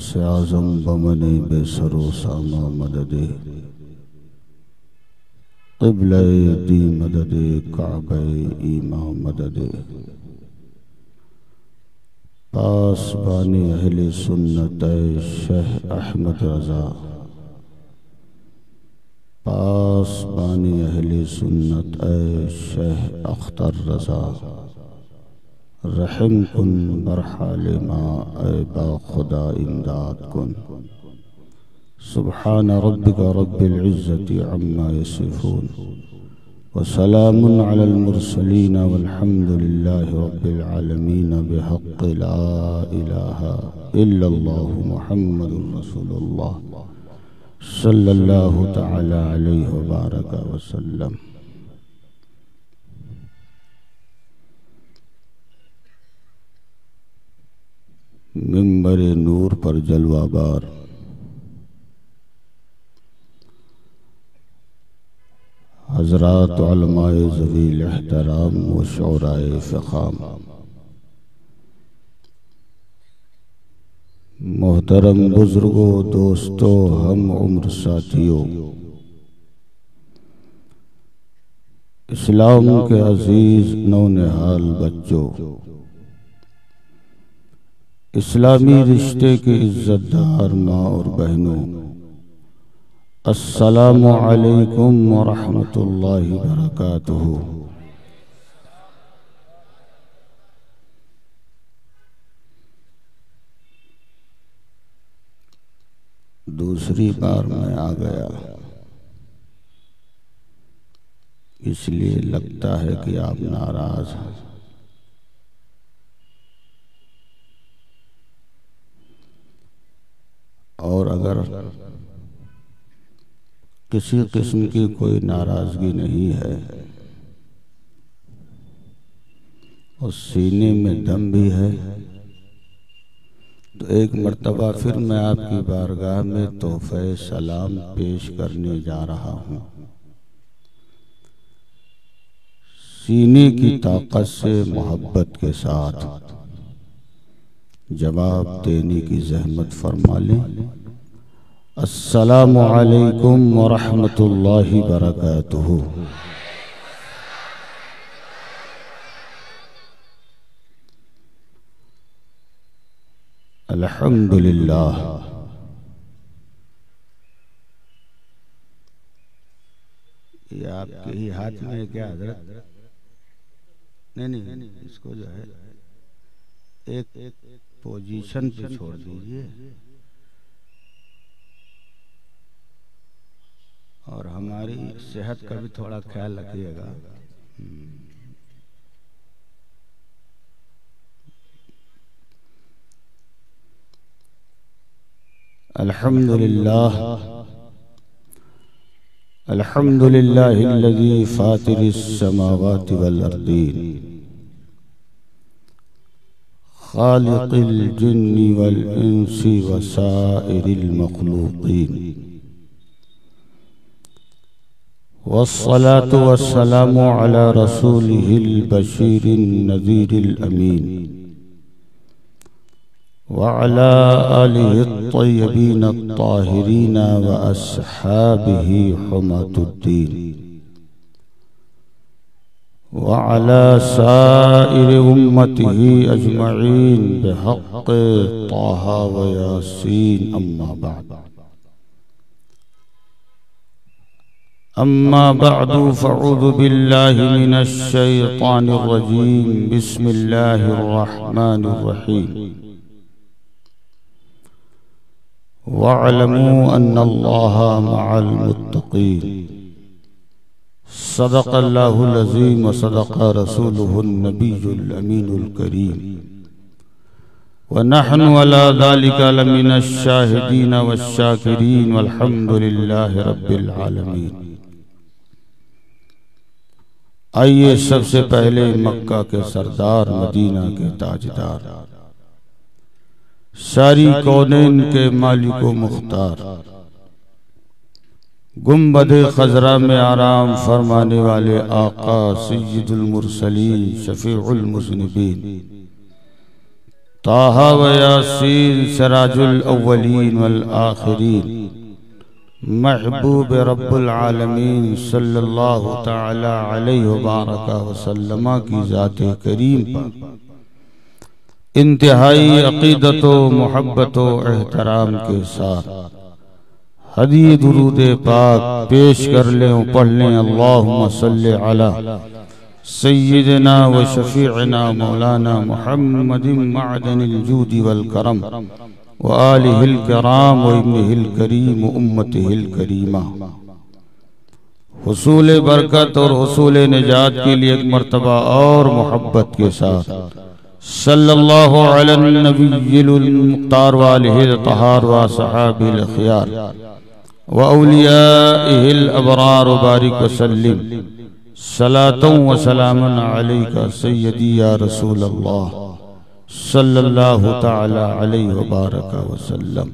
गौसे आज़म बमने बेसरो सामा मददे क़िबले दी मददे काबे ईमा मददे पासबानी अहले सुन्नत शेख अहमद रज़ा पासबानी अहले सुन्नत शेख अख्तर रज़ा रहम कुन बरहालिमा बा खुदा इमदाद कुन। सुब्हान रब्बिका रब्बिल इज़्ज़ति अम्मा यसिफून व सलामुन अलल मुरसलीन वल्हम्दुलिल्लाहि रब्बिल आलमीन बिहक़्क़ि ला इलाहा इल्लल्लाहु मुहम्मदुर रसूलुल्लाह सल्लल्लाहु तआला अलैहि व बारक व सल्लम। मिंबर नूर पर जलवाबार हज़रात उलमाए ज़वील एहतराम व शुअराए फ़ख़ाम, मोहतरम बुजुर्गों, दोस्तों, हम उम्र साथियों, इस्लाम के अजीज नौनिहाल बच्चों, इस्लामी रिश्ते के इज्जतदार माँ और बहनों, अस्सलामु अलैकुम व रहमतुल्लाहि व बरकातुहू। दूसरी बार मैं आ गया, इसलिए लगता है कि आप नाराज हैं। और अगर किसी किस्म की कोई नाराजगी नहीं है और सीने में दम भी है, तो एक मर्तबा फिर मैं आपकी बारगाह में तोहफे सलाम पेश करने जा रहा हूँ। सीने की ताकत से मोहब्बत के साथ जवाब देने की ज़हमत फरमा लें। अस्सलामु अलैकुम व रहमतुल्लाहि व बरकातुहू। अल्हम्दुलिल्लाह। ये आपके ही हाथ में है क्या हज़रत? नहीं, इसको जो है एक पोजीशन पे छोड़ दीजिए और हमारी सेहत का भी थोड़ा ख्याल रखिएगा। अल्हम्दुलिल्लाह अल्हम्दुलिल्लाहिल्लज़ी फ़ातिरिस समावाति वल अर्दीन ख़ालिक़िल जिन्नि वल इंसी व साइरिल मख़लूक़ीन वस्सलातु वस्सलामु अला रसूलिहिल बशीरिन नज़ीरिल अमीन व अला आलिहि त्तय्यबीन त्ताहिरीन व अस्हाबिहि हुमातुद्दीन व अला साइरि उम्मतिहि अजमईन बिहक़्क़ि ताहा व यासीन। अम्मा बअदु फ़अऊज़ु बिल्लाहि मिनश शैतानिर रजीम। बिस्मिल्लाहिर रहमानिर रहीम। वअलमू अन्नल्लाहा मअल मुत्तक़ीन। सदक़ल्लाहुल अज़ीम व सदक़ रसूलुहुन नबियुल अमीनुल करीम व नहनु अला ज़ालिका लमिनश शाहिदीन वश्शाकिरीन वल्हम्दुलिल्लाहि रब्बिल आलमीन। आइए सबसे पहले मक्का के सरदार, मदीना के ताजदार, सारी कौनैन के मालिको मुख्तार, गुंबदे खजरा में आराम फरमाने वाले आका सय्यदुल मुरसलीन शफीउल मुज़निबीन ताहा व यासीन सिराजुल अव्वलीन वल आखिरीन महबूब रब्बुल आलमीन सल्लल्लाहु तआला अलैहि व बारका व सल्लमा की ज़ाते करीम पर इंतहाई अक़ीदत व मोहब्बत व एहतराम के साथ हदीय दुरूद पाक पेश कर लें और पढ़ लें। अल्लाहुम्मा सल्लि अला सय्यिदना व शफीअना मौलाना मुहम्मदिन मअदनिल जूद वल करम व आलिहिल किराम व इब्निहिल करीम व उम्मतिहिल करीमा। हुसूल बरकत और हुसूल निजात के लिए एक मर्तबा और मोहब्बत के साथ सल्लल्लाहु अलैहि नबिय्यिल मुख्तार व आलिहिल तहार व सहाबिल खियार व औलियाइहिल अबरार व बारिक व सल्लिम सलातन व सलामन अलैका सय्यदी या रसूल अल्लाह सल्लल्लाहु तआला अलैहि व बारका व सल्लम।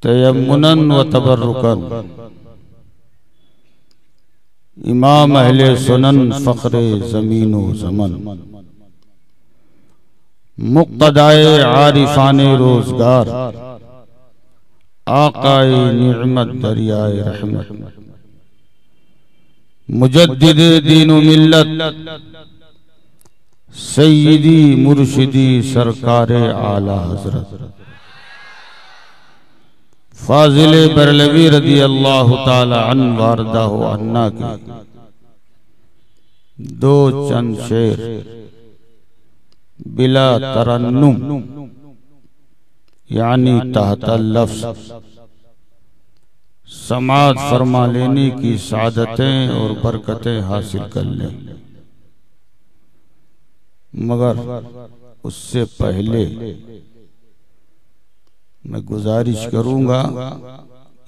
तयम्मुनन व तबर्रुकन इमाम अहले सुनन फ़ख्रे ज़मीन व ज़मन मुक़्तदाए आरिफाने रोज़गार आक़ाए निअमत दरियाए रहमत मुजद्दिदे दीन व मिल्लत सय्यदी मुर्शिदी सरकारे आला हज़रत फाजिले बरलवी रदी अल्लाह ताला अन्हु वारदाहु अन्ना के दो चंद शेर बिला तरन्नुम यानी तहता लफ्ज़ समाअत फरमा लेने की सादतें और बरकतें हासिल कर लें, मगर उससे पहले मैं गुजारिश करूंगा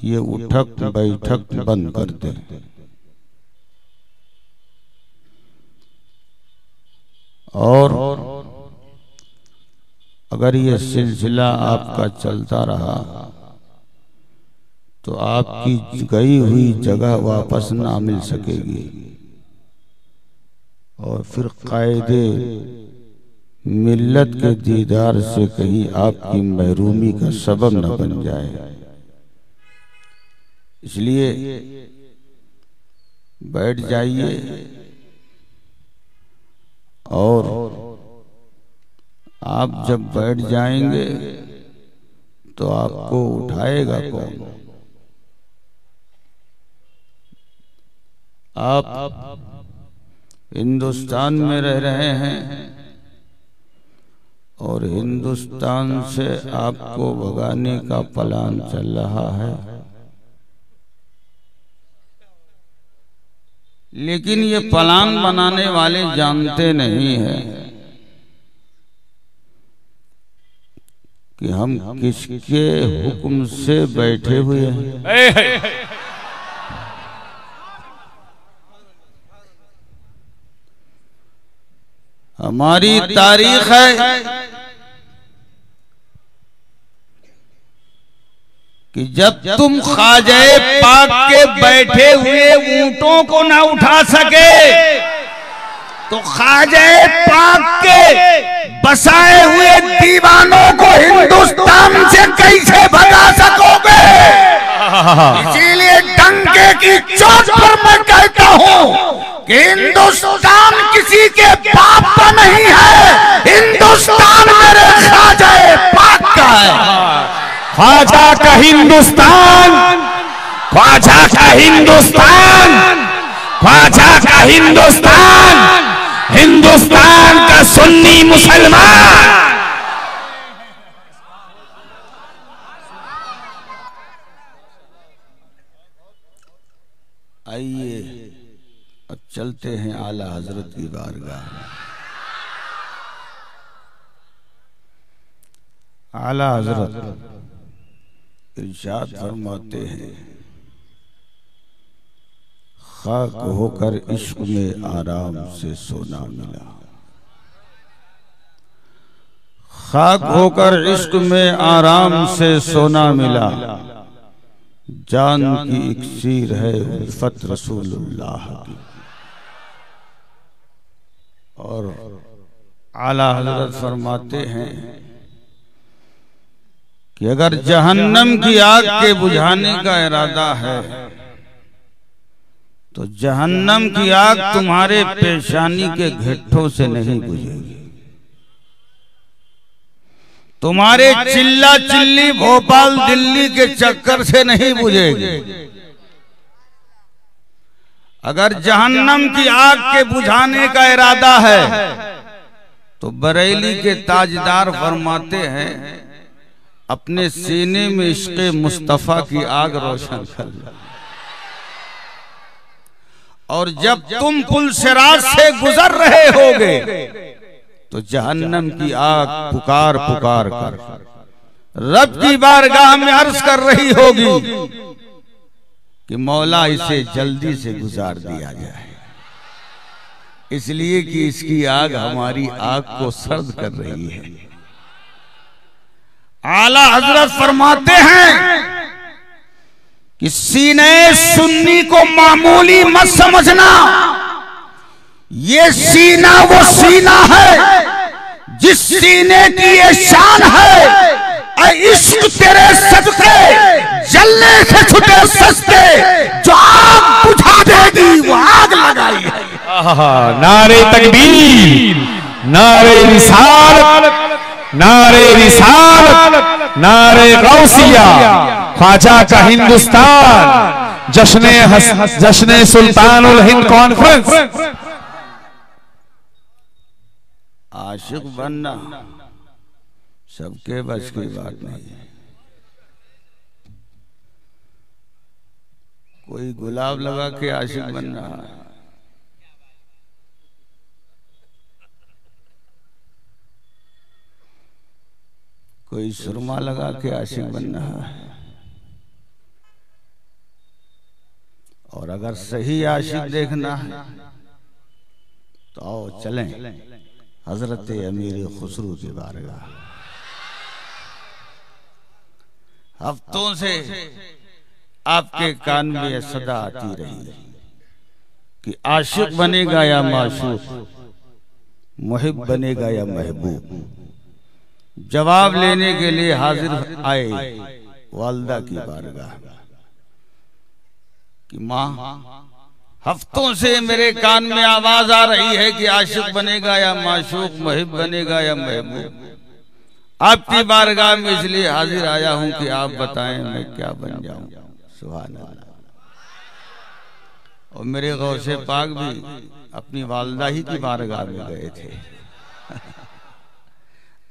ये उठक बैठक बंद कर दें। और अगर ये सिलसिला आपका चलता रहा तो आपकी गई हुई जगह वापस ना मिल सकेगी और फिर कायदे मिल्लत के दीदार से कहीं आपकी महरूमी का सबब न बन जाए। इसलिए बैठ जाइए और आप जब बैठ जाएंगे तो आपको उठाएगा कौन? आप हिंदुस्तान में रह रहे हैं और हिंदुस्तान से आपको भगाने का प्लान चल रहा है, लेकिन ये प्लान बनाने वाले जानते नहीं हैं कि हम किसके हुक्म से बैठे हुए हैं। हमारी तारीख है कि जब तुम ख्वाजा पाक के बैठे हुए ऊंटों को ना उठा सके तो ख्वाजा पाक के बसाए हुए दीवानों को हिंदुस्तान से कैसे भगा सकोगे? इसीलिए डंके की चोट पर मैं कहता हूँ कि हिंदुस्तान किसी के बाप का नहीं है, हिंदुस्तान मेरे ख्वाजा पाक का है। ख्वाजा का हिंदुस्तान, ख्वाजा का हिंदुस्तान, ख्वाजा का हिंदुस्तान, हिंदुस्तान का सुन्नी मुसलमान। आइए अब चलते हैं आला हजरत की बारगाह में। आला हजरत इरशाद फरमाते हैं, खाक होकर इश्क में आराम से सोना मिला, खाक होकर इश्क में आराम से सोना मिला, जान की इक्सीर है उल्फत रसूलुल्लाह की। और आला हजरत फरमाते हैं कि अगर जहन्नम की आग के बुझाने का इरादा है तो जहन्नम की आग तुम्हारे पेशानी के घिट्ठों से नहीं बुझेगी, तुम्हारे चिल्ला चिल्ली भोपाल दिल्ली के चक्कर से नहीं बुझेगी। अगर जहन्नम की आग के बुझाने का इरादा है तो बरेली के ताजदार फरमाते हैं अपने सीने में इश्क़े मुस्तफा की आग रोशन कर लो, और जब तुम पुल सिराज से गुजर रहे होगे तो जहन्नम की आग पुकार पुकार कर रब की बारगाह में अर्ज कर रही होगी कि मौला इसे जल्दी से गुजार दिया जाए, इसलिए कि इसकी आग हमारी आग को सर्द कर रही है। आला हजरत फरमाते हैं कि सीने सुन्नी को मामूली मत समझना, ये सीना वो सीना है जिस सीने की ये शान है, इश्क तेरे सदके जलने से छुटे सस्ते, जो आग बुझा देगी वो आग लगाई है। नारे तकबीर, नारे रिसालत, नारे रिसालत, नारे गौसिया, ख्वाजा का हिंदुस्तान, जश्ने सुल्तानुल हिंद कॉन्फ्रेंस। आशिक बनना सबके बस की बात नहीं है। कोई गुलाब लगा के आशिक बन रहा है, कोई सुरमा लगा के आशिक बन रहा है, और अगर सही आशिक देखना है तो आओ चलें हजरत अमीर खुसरू की बारगाह। हफ्तों से आपके कान में सदा आती रही कि आशिक बनेगा या माशूक, मुहिब बनेगा या महबूब। जवाब लेने के लिए हाजिर आए वालदा की बारगाह कि माँ, हफ्तों से मेरे कान में आवाज आ रही है कि आशिक बनेगा या माशूक, मुहिब बनेगा या महबूब। आपकी बारगाह में इसलिए हाजिर आया हूं कि आप बताएं मैं क्या बन जाऊं। सुभान अल्लाह। और मेरे गौसे पाक भी अपनी वालदा ही की बारगाह में गए थे,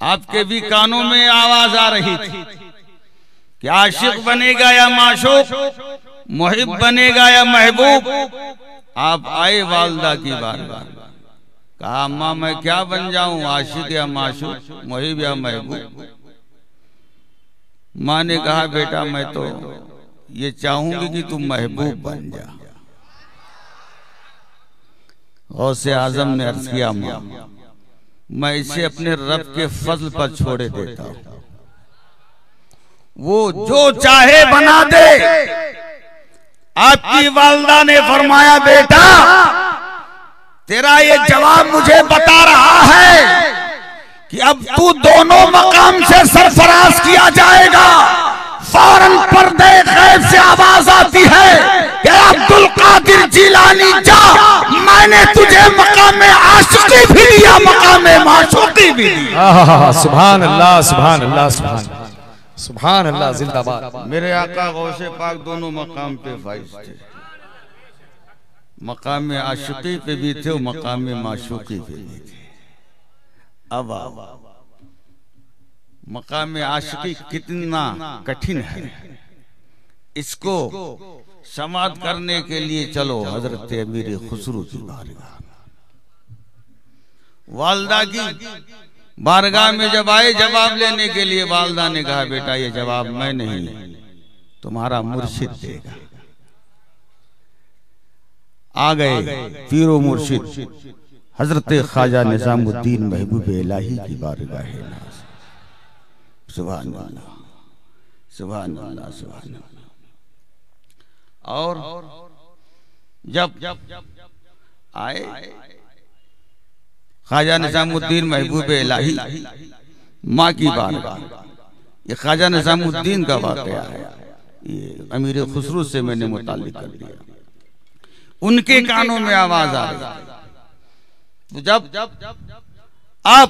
आपके भी कानों में आवाज आ रही थी कि आशिक बनेगा या माशूक, मुहिब बनेगा या महबूब। आप आए वालदा की बारगाह, कहा अम्मा मैं क्या बन जाऊं, आशिक या माशूक, मुहिब या महबूब। माँ ने कहा बेटा मैं तो ये चाहूंगी कि तुम महबूब बन जा। गौसे आजम ने अर्ज किया माँ, मैं इसे अपने रब के फजल पर छोड़े देता हूं, वो जो चाहे बना दे। आपकी वालदा ने फरमाया बेटा तेरा ये जवाब मुझे बता रहा है कि अब तू दोनों मकाम से सरफराज किया जाएगा। फौरन पर्दे गैब से आवाज आती है कि अब्दुल कादिर जिलानी जा, मैंने तुझे मकाम में आशिकी भी दिया, मकाम में माशूकी भी दी। सुभान अल्लाह, सुभान अल्लाह, सुभान अल्लाह, जिंदाबाद। मेरे आका गौसे पाक दोनों मकाम पे फाइज थे, मकाम में आशिकी पे भी थे और मकाम में माशूकी पे भी थे। अब मकाम में आशिकी कितना कठिन है, इसको समाप्त करने के लिए चलो हजरत अमीर खुसरू की बारगाह। वालदा की बारगाह में जब आए जवाब लेने के लिए, वालदा ने कहा बेटा ये जवाब मैं नहीं तुम्हारा मुर्शिद देगा। आ गए पीरो मुर्शिद हजरत ख्वाजा निजामुद्दीन महबूब इलाही की बारगाह है। सुभान अल्लाह, सुभान अल्लाह, सुभान अल्लाह। और जब आए ख्वाजा निजामुद्दीन महबूब इलाही माँ की बारगाह, ये ख्वाजा निजामुद्दीन का वाकया है। ये अमीर खुसरू से मैंने मुताल्लिक कर दिया। उनके कानों में आवाज आ रही, तो जब आप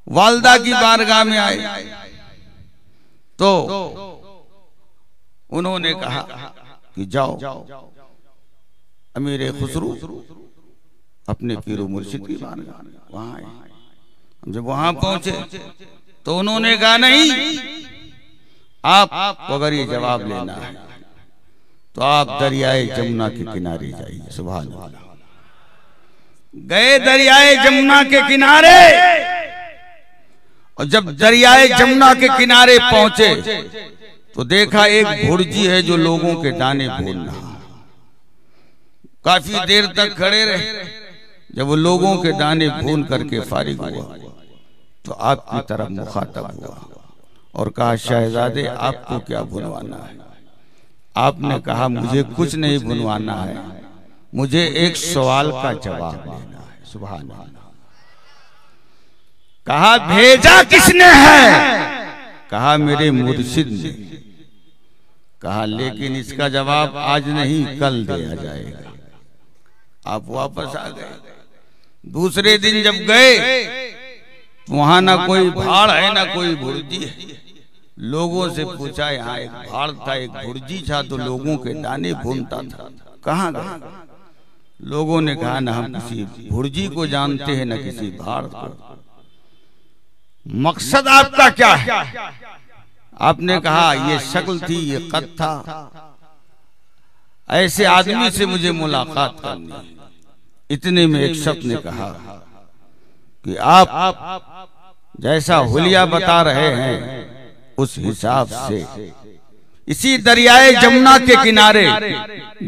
वालदा की बारगाह में आए तो उन्होंने कहा कि जाओ अमीर खुसरू अपने पीरो मुर्शिद की बारगाह वहां आए। जब वहां पहुंचे तो उन्होंने कहा नहीं, आप अगर ये जवाब लेना है तो आप दरियाए जमुना के किनारे जाइए। सुभान अल्लाह। गए दरियाए जमुना के किनारे, और जब दरियाए जमुना के किनारे पहुंचे तो देखा एक भुर्जी है जो लोगों के दाने भून रहा। काफी देर तक खड़े रहे। जब वो लोगों के दाने भून करके फारिग हुआ तो आपकी तरफ मुखातब हुआ और कहा, शहजादे आपको क्या भुनवाना है? आपने कहा, मुझे कुछ नहीं भुनवाना है, मुझे एक सवाल का जवाब देना है। सुभान अल्लाह। कहा, भेजा किसने है? कहा, मेरे मुर्शिद ने। कहा, लेकिन इसका जवाब आज नहीं कल दिया जाएगा। आप वापस आ गए। दूसरे दिन जब गए वहां ना कोई भाड़ है ना कोई भुर्जी है। लोगों से पूछा, यहाँ एक भाड़ था एक भुर्जी था तो लोगों के दाने भूनता था, कहाँ गए? लोगों ने कहा, ना हम किसी भुर्जी को जानते हैं न किसी भाड़ को। मकसद आपका क्या है? आपने कहा, ये शक्ल थी, ये कद था, ऐसे आदमी से मुझे मुलाकात करनी है। इतने में एक शख्स ने कहा कि आप जैसा हुलिया बता रहे हैं उस हिसाब से इसी दरियाए जमुना के किनारे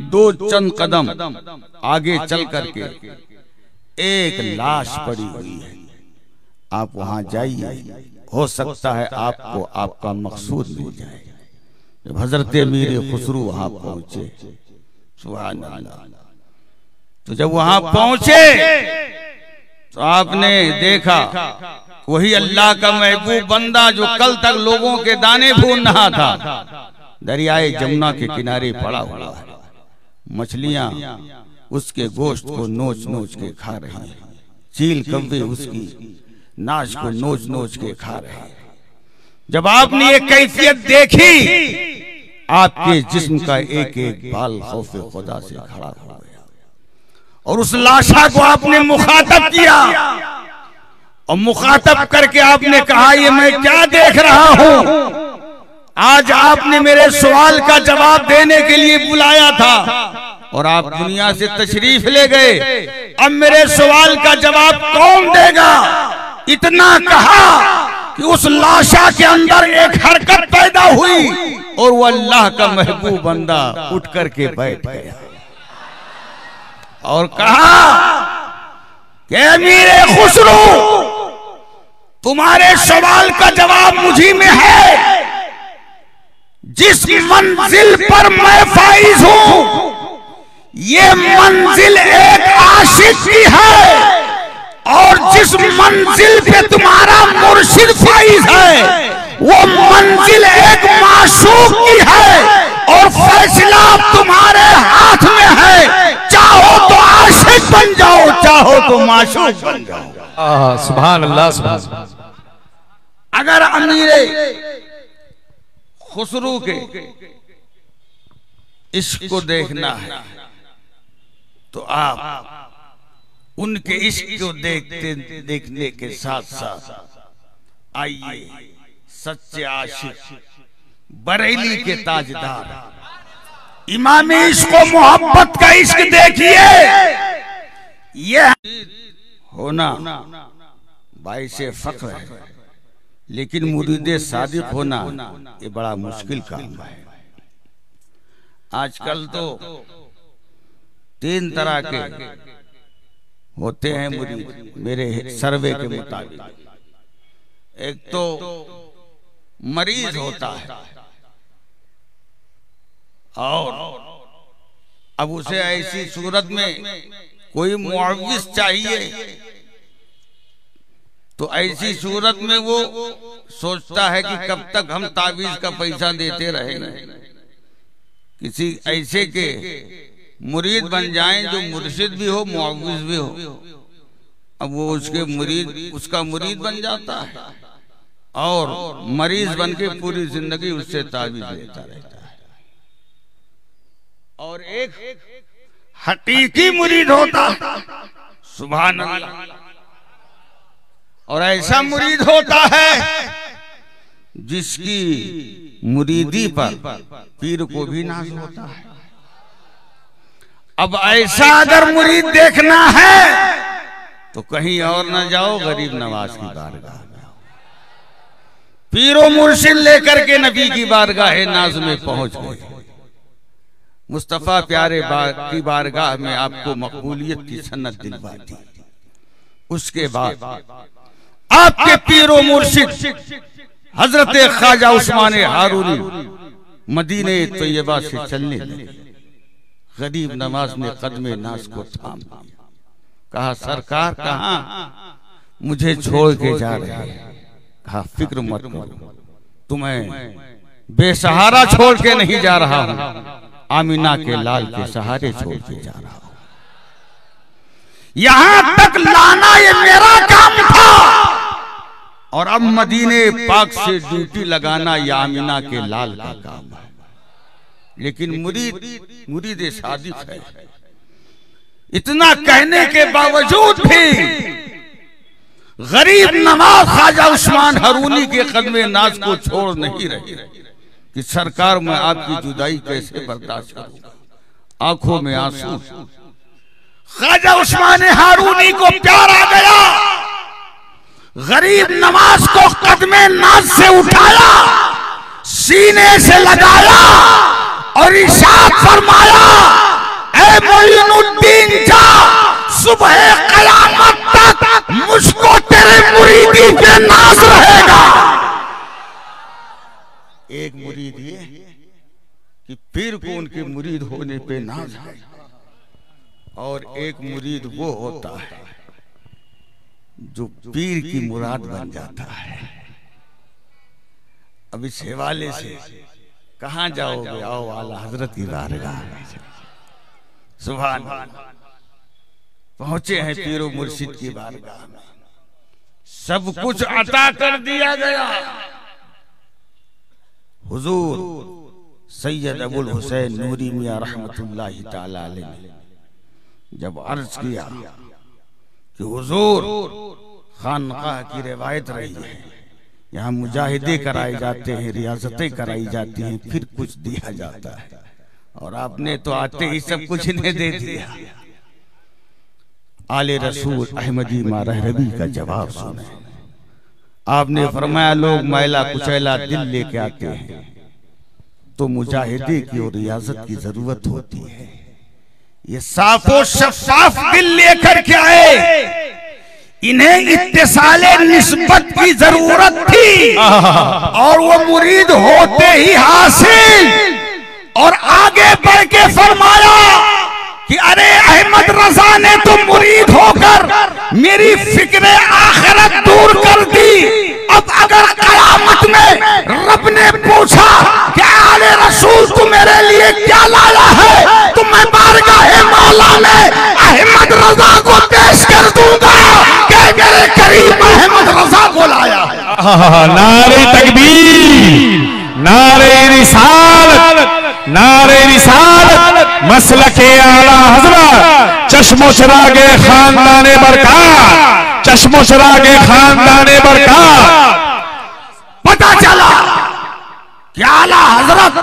दो चंद कदम आगे चल करके एक लाश पड़ी हुई है। आप वहां जाइए, हो सकता है आपको आपका मकसूद मिल जाए। जब हजरत अमीर खुसरू वहां पहुंचे, सुभान अल्लाह, तो जब वहां पहुंचे तो आपने देखा वही अल्लाह का महबूब बंदा जो कल तक लोगों के दाने भून रहा था, दरियाए जमुना के किनारे पड़ा हुआ है। मछलियां उसके गोश्त को नोच नोच के खा रही हैं, चील कव्वे उसकी नाश को नोच नोच के खा रहे हैं। जब आपने ये कैफियत देखी, आपके जिस्म का एक एक बाल खौफे खुदा से खड़ा हो गया और उस लाशा को आपने मुखातब किया और मुखातब करके आपने कहा, ये मैं क्या देख रहा हूं? आज आपने मेरे सवाल का जवाब देने के लिए बुलाया था और आप दुनिया से तशरीफ ले गए। अब मेरे सवाल का जवाब कौन देगा? इतना कहा कि उस लाशा के अंदर एक हरकत पैदा हुई और वो अल्लाह का महबूब बंदा उठ करके बैठ गया और कहा कि अमीरे खुसरू, तुम्हारे सवाल का जवाब मुझी में है। जिस मंजिल पर मैं फाइज हूं, ये मंजिल एक आशिक की है, और जिस मंजिल पे तुम्हारा मुर्शिद फाइज है, वो मंजिल एक माशूक की है और फैसला तुम्हारे हाथ में है। चाहो तो आशिक बन जाओ, चाहो तो माशूक बन जाओ। सुभान अल्लाह, सुभान अल्लाह। अगर अमीरे खुसरू के इश्क को देखना है तो आप उनके इश्क को देखने के साथ साथ आइए सच्चे आशिक बरेली के ताजदार इमाम इश्क व मोहब्बत का इश्क देखिए। यह होना बाइसे फख्र है, लेकिन मुरीदे सादिक होना ये बड़ा मुश्किल काम है। आजकल तो 3 तरह के होते हैं मुरीद मेरे सर्वे के मुताबिक। एक तो मरीज होता है और अब उसे ऐसी सूरत में कोई मुआविज चाहिए, तो ऐसी सूरत में वो सोचता है कि कब तक हम तावीज का पैसा देते रहेंगे। किसी ऐसे के मुरीद बन जाएं जो मुर्शिद भी हो मुआविज भी हो, अब वो उसका मुरीद बन जाता है और मरीज बन के पूरी जिंदगी उससे तावीज लेता रहता है। और एक हकीकी मुरीद होता, सुभान अल्लाह, और ऐसा मुरीद होता है जिसकी मुरीदी पर पीर को भी नाज होता है। अब ऐसा अगर मुरीद देखना है तो कहीं और न जाओ, गरीब नवाज की बारगाह में आओ। पीरो मुर्शिद लेकर के नबी की बारगाह नाज में पहुंच गए। मुस्तफा प्यारे की बारगाह में आपको मकबूलियत की सन्नत दिलवा दी। उसके बाद आपके पीरो मुर्शिद हजरत ख्वाजा उस्मान हारूनी मदीने तैयबा से चलने लगे। गरीब नवाज ने कदमे नाज को थाम लिया, कहा सरकार कहाँ मुझे छोड़ के जा रहे हैं? कहा फिक्र मत करो, तुम्हें बेसहारा छोड़ के नहीं जा रहा हूं, आमिना के लाल के सहारे छोड़ के जा रहा हूं। यहां तक लाना ये मेरा काम था और अब मदीने पाक से ड्यूटी लगाना या आमिना के लाल का काम है। लेकिन मुरीद सादिक है। इतना कहने के बावजूद भी गरीब नवाज ख्वाजा उस्मान हारूनी के कदमे नाज को छोड़ नहीं रहे कि सरकार मैं आपकी जुदाई कैसे बर्दाश्त करूंगा। आंखों में आंसू। ख्वाजा उस्मान हारूनी को प्यार आ गया, गरीब नवाज को कदमे नाज से उठाया, सीने से लगाया और इरशाद फरमाया, ऐ मोइनुद्दीन जा, सुबह क़यामत तक मुझको तेरे मुरीदी पे नाज रहेगा। एक मुरीद ये कि पीर को उनके मुरीद होने पे नाज है, और एक मुरीद वो होता है जो पीर की मुराद बन जाता है। अब इस हवाले से कहां जाओगे? आओ आला हजरत की बारगाह। सुभान पहुंचे हैं पीरो मुर्शिद की बारगाह में। सब कुछ अता कर दिया गया। हुजूर सैयद अबुल हुसैन नूरी मियां रहमतुल्लाहि ताला अलैह ने जब अर्ज किया कि हुजूर खानकाह की रिवायत रही है, यहाँ मुजाहिदे कराए जाते हैं, रियासतें कराई जाती हैं, फिर कुछ दिया जाता है, और आपने तो आते ही सब कुछ इन्हें दे दिया। आले रसूल अहमदी मारहरबी का जवाब सुने। आपने फरमाया लोग मैला कुचैला दिल लेके आते हैं तो मुजाहिदे की और रियासत की जरूरत होती है। ये साफो शफाफ दिल लेकर के आए, इन्हें इत्तिसाले निस्बत की जरूरत थी और वो मुरीद होते ही हासिल। और आगे बढ़ के फरमाया कि अरे अहमद रजा ने तो मुरीद होकर मेरी फिक्र आखिरत दूर कर दी। अब अगर कयामत में रब ने पूछा कि आले रसूल तू मेरे लिए क्या लाया है, तो मैं बारगाह मौला में अहमद रजा को पेश कर दूंगा कि मेरे करीब अहमद रजा को लाया है। नारे तकबीर, नारे रिसालत, नारे रिसालत, मसलके आला हजरत, चश्मो चरागे खानदाने बरकत, चश्मो चरागे खानदाने बरकत। पता चला कि आला हजरत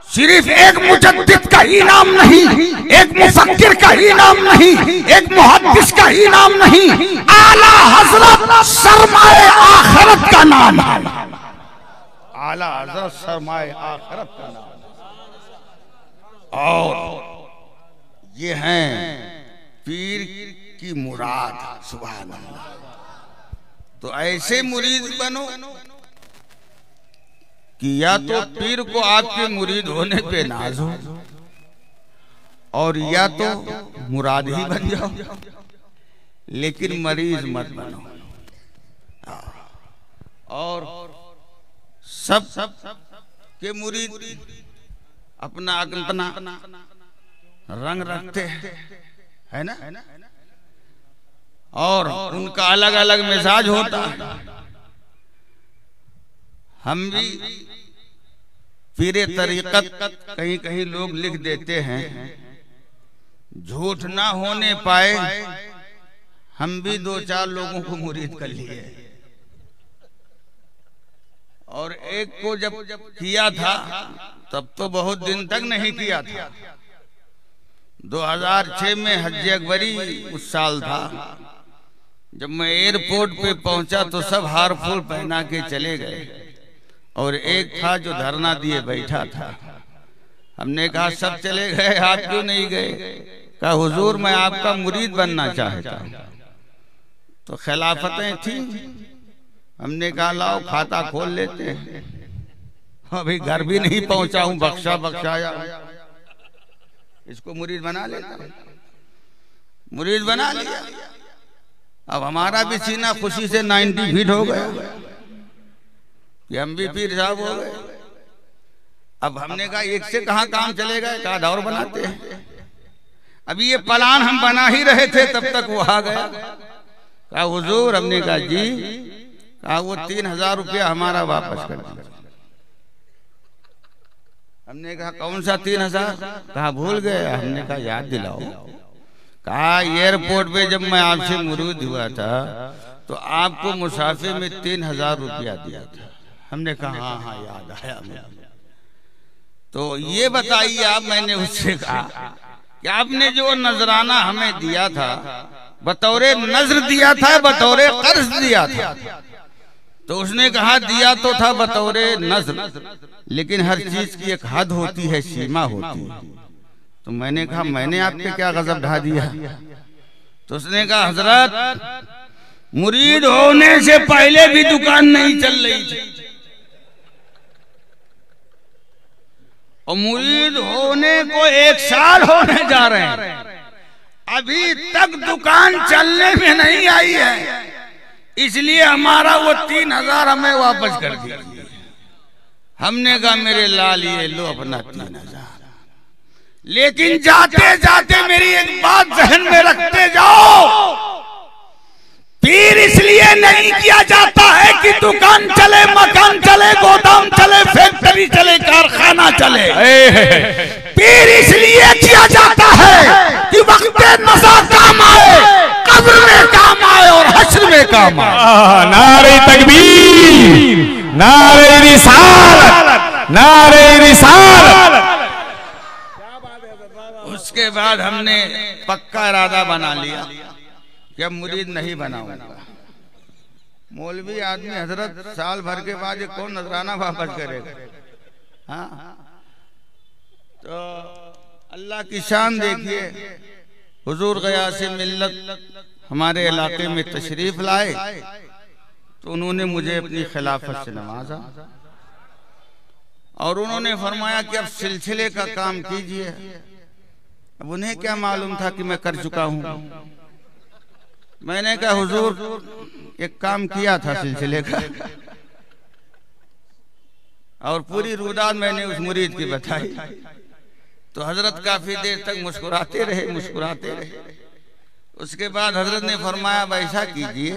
सिर्फ एक मुजद्दिद का ही नाम नहीं, एक मुफक्किर का ही नाम नहीं, एक मुहद्दिस का ही नाम नहीं, आला हजरत सरमाए आखिरत का नाम है। आला हजरत सरमाए आखिरत का नाम। और ये हैं पीर की मुराद। सुभान अल्लाह। तो ऐसे मुरीद बनो कि या तो पीर को आपके मुरीद होने पे नाज हो, और या तो मुराद ही बन जाओ, लेकिन मरीज मत बनो। और सब के मुरीद अपना अपना रंग रखते है ना, और उनका अलग अलग मिजाज होता है। हम भी पीरे तरीकत कहीं कहीं लोग लिख देते हैं, झूठ ना होने पाए हम भी 2-4 लोगों को मुरीद कर लिए। और एक को जब किया था तब तो बहुत दिन तक नहीं किया था। 2006 में हज अकबरी उस साल था। जब मैं एयरपोर्ट पे पहुंचा तो सब हार फूल पहना के चले गए, और एक था जो धरना दिए बैठा था। हमने कहा सब चले गए, आप क्यों नहीं गए? कहा हुजूर मैं आपका मुरीद बनना चाहता हूं। तो खिलाफतें थी। हमने कहा लाओ खाता खोल लेते हैं। अभी घर भी नहीं पहुंचा हूं, बख्शाया इसको मुरीद बना लेता। मुरीद बना लिया। अब हमारा भी सीना खुशी से 90 फीट हो गया कि हम भी पीर साहब हो गए। अब हमने कहा एक से कहां काम चलेगा, कहा और बनाते हैं। अभी ये प्लान हम बना ही रहे थे तब तक वो आ गया। कहा हुजूर, हमने कहा जी, कहा वो 3000 रुपया हमारा वापस कर दीजिए। हमने कहा कौन सा 3000? कहा भूल गए। हमने कहा याद दिलाओ। कहा एयरपोर्ट पे जब मैं आपसे मुरीद हुआ था तो आपको मुसाफिर में 3000 रुपया दिया था। हमने कहा हाँ याद आया मुझे। तो ये बताइए आप, मैंने उससे कहा कि आपने जो नजराना हमें दिया था बतौरे नजर दिया था, बतौरे कर्ज दिया था? तो उसने कहा दिया तो था बतौरे नजर, लेकिन हर चीज की एक हद होती है, सीमा होती है। तो मैंने कहा मैंने आप पे क्या गजब ढा दिया? तो उसने कहा हजरत, मुरीद होने से पहले भी दुकान नहीं चल रही थी, और मुरीद होने को 1 साल होने जा रहे हैं, अभी तक दुकान चलने में नहीं आई है। इसलिए हमारा वो 3000 हमें वापस कर दिया। हमने कहा मेरे लाल ये लो अपना 3000, लेकिन जाते जाते मेरी एक बात जहन में रखते जाओ, पीर इसलिए नहीं किया जाता है कि दुकान चले, मकान चले, गोदाम चले, फैक्ट्री चले, कारखाना चले। पीर इसलिए किया जाता है कि वक्त नज़र काम आए, कब्र में काम आए और हश्र में काम आए। नारे तकबीर, नारे रिसालत, नारे रिसालत। उसके बाद हमने पक्का इरादा बना लिया कि अब मुरीद नहीं बनाऊंगा। मौलवी आदमी हजरत साल भर के बाद ये कौन नजराना वापस करेगा? हाँ, तो अल्लाह की शान देखिए। हुजूर गया से मिल्लत हमारे इलाके में तशरीफ लाए तो उन्होंने मुझे अपनी खिलाफत से नवाजा, और उन्होंने फरमाया कि अब सिलसिले का काम कीजिए। अब उन्हें क्या मालूम था कि मैं कर चुका हूं। मैंने कहा हुजूर एक काम किया था सिलसिले का, और पूरी रुदात मैंने उस मुरीद की बताई। तो हजरत काफी देर तक मुस्कुराते रहे। उसके बाद हजरत ने फरमाया ऐसा कीजिए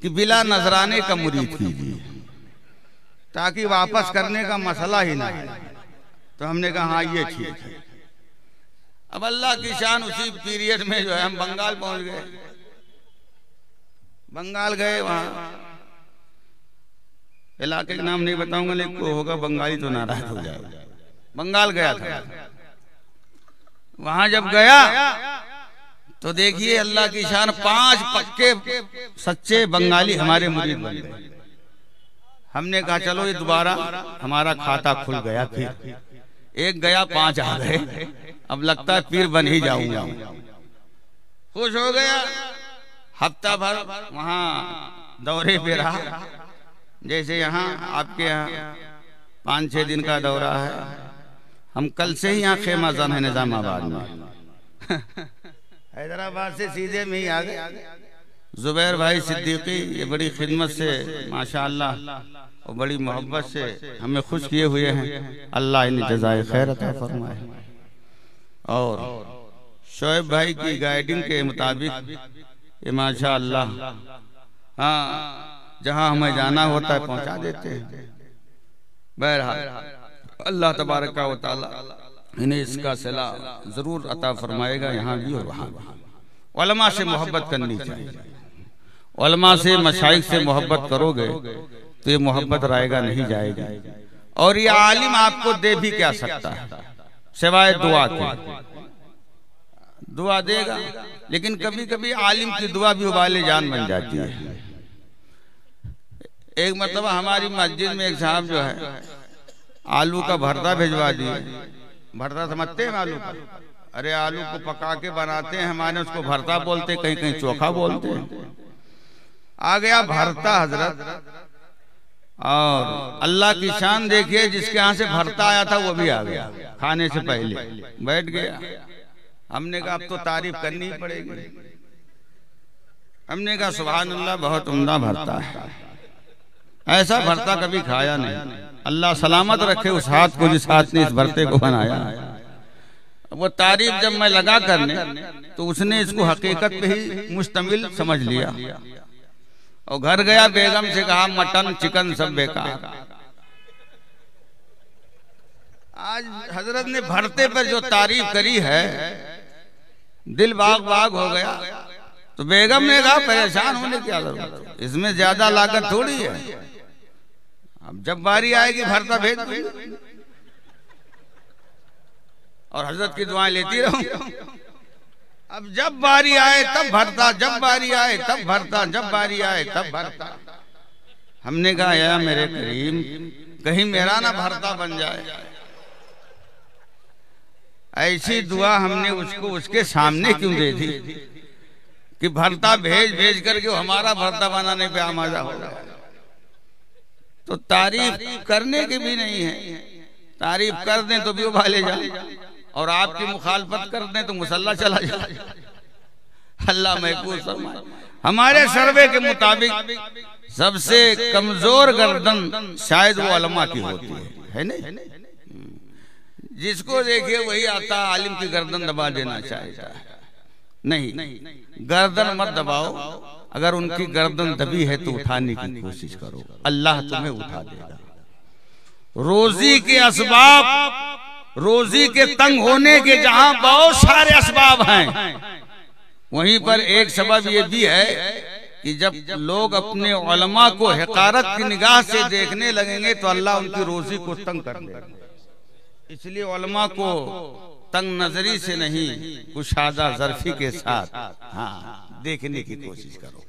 कि बिला नजराने का मुरीद कीजिए, ताकि वापस करने का मसला ही ना है। तो हमने कहा हाँ ये ठीक है। अब अल्लाह की शान, उसी पीरियड में जो है हम बंगाल पहुंच गए। बंगाल गए, वहां इलाके का नाम नहीं बताऊंगा, लेकिन को होगा बंगाली तो नाराज हो जाएगा। बंगाल गया था। वहां जब गया तो देखिए अल्लाह की शान, 5 पक्के सच्चे बंगाली हमारे मुरीद बन गए। हमने कहा चलो ये दोबारा हमारा खाता खुल गया। फिर एक गया 5 आ गए। अब लगता है पीर बन ही जाऊंगा। खुश हो गया। हफ्ता भर वहां दौरे पे रहा। जैसे यहाँ आपके यहाँ 5-6 दिन का दौरा है, हम कल से ही यहाँ खेमा जान है निजामाबाद में। हैदराबाद से सीधे में ही आ गए। जुबैर भाई सिद्दीकी ये बड़ी खिदमत से माशाअल्लाह और बड़ी मोहब्बत से हमें खुश किए हुए हैं। अल्लाह इन्हें जज़ाए खैर अता फरमाए। और शोएब भाई की गाइडिंग के मुताबिक ये माशाअल्लाह हाँ जहाँ हमें जाना होता है पहुँचा देते हैं। बहरहाल अल्लाह तबारक व तआला इन्हें इसका सिला जरूर अता फरमाएगा, यहाँ भी और वहाँ भी। उलमा से मोहब्बत करनी चाहिए। उलमा से मशाइख से मोहब्बत करोगे तो ये मोहब्बत रहेगा नहीं जाएगी। और ये आलिम आपको दे भी क्या सकता है सिवाय दुआ के। दुआ देगा, लेकिन कभी कभी आलिम की दुआ भी उबाले जान बन जाती है। एक मरतबा हमारी मस्जिद में एक साहब जो है आलू का भरता भिजवा दिए। भरता समझते हैं आलू का? अरे आलू को पका के बनाते हैं, हमारे उसको भरता बोलते, कहीं कहीं चोखा बोलते हैं। आ गया भरता हजरत, और अल्लाह की शान देखिए, जिसके यहाँ से भरता आया था वो भी आ गया खाने से पहले बैठ गया। हमने कहा अब तो तारीफ करनी ही पड़ेगी। हमने कहा सुभान अल्लाह, बहुत उम्दा भरता है, ऐसा भरता कभी खाया नहीं। अल्लाह सलामत रखे उस हाथ को जिस हाथ ने इस भरते को बनाया। वो तारीफ जब मैं लगा करने तो उसने इसको हकीकत पे ही मुश्तमिल समझ लिया और घर गया, बेगम से कहा मटन चिकन सब बेकार। आज हजरत ने भरते पर जो तारीफ करी है दिल बाग बाग हो गया। तो बेगम ने कहा परेशान होने की क्या जरूरत, इसमें ज्यादा लागत थोड़ी है। अब जब बारी आएगी भरता भेज दूंगी और हजरत की दुआएं लेती रहूं। अब जब बारी आए तब भरता, जब बारी आए तब भरता, जब बारी आए तब भरता। हमने कहा या मेरे करीम, कहीं मेरा ना भरता बन जाए। ऐसी दुआ हमने उसको उसके सामने क्यों दे दी कि भरता भेज भेज करके हमारा भरता बनाने पे आमादा हो गया। तो तारीफ करने की भी नहीं है। तारीफ कर दें तो भी उबाले जाए, और आपकी मुखालफत कर दें तो मुसल्ला चला जाए। अल्लाह महफूज फरमाए। हमारे सर्वे के मुताबिक सबसे कमजोर गर्दन शायद वो उलमा की होती है नहीं? जिसको देखिए वही आता आलिम की गर्दन दबा देना चाहता है। नहीं, गर्दन मत दबाओ। अगर उनकी गर्दन दबी है तो उठाने की कोशिश करो, अल्लाह तुम्हें उठा देगा। रोजी के असबाब, रोजी के तंग होने के जहां बहुत सारे असबाब हैं, वहीं पर एक सबब ये भी है कि जब लोग अपने उलमा को हकारत की निगाह से देखने लगेंगे तो अल्लाह उनकी रोजी को तंग कर देगा। इसलिए उलमा को तंग नजरी से नहीं, कुशादा ज़र्फी के साथ हाँ देखने की कोशिश करो।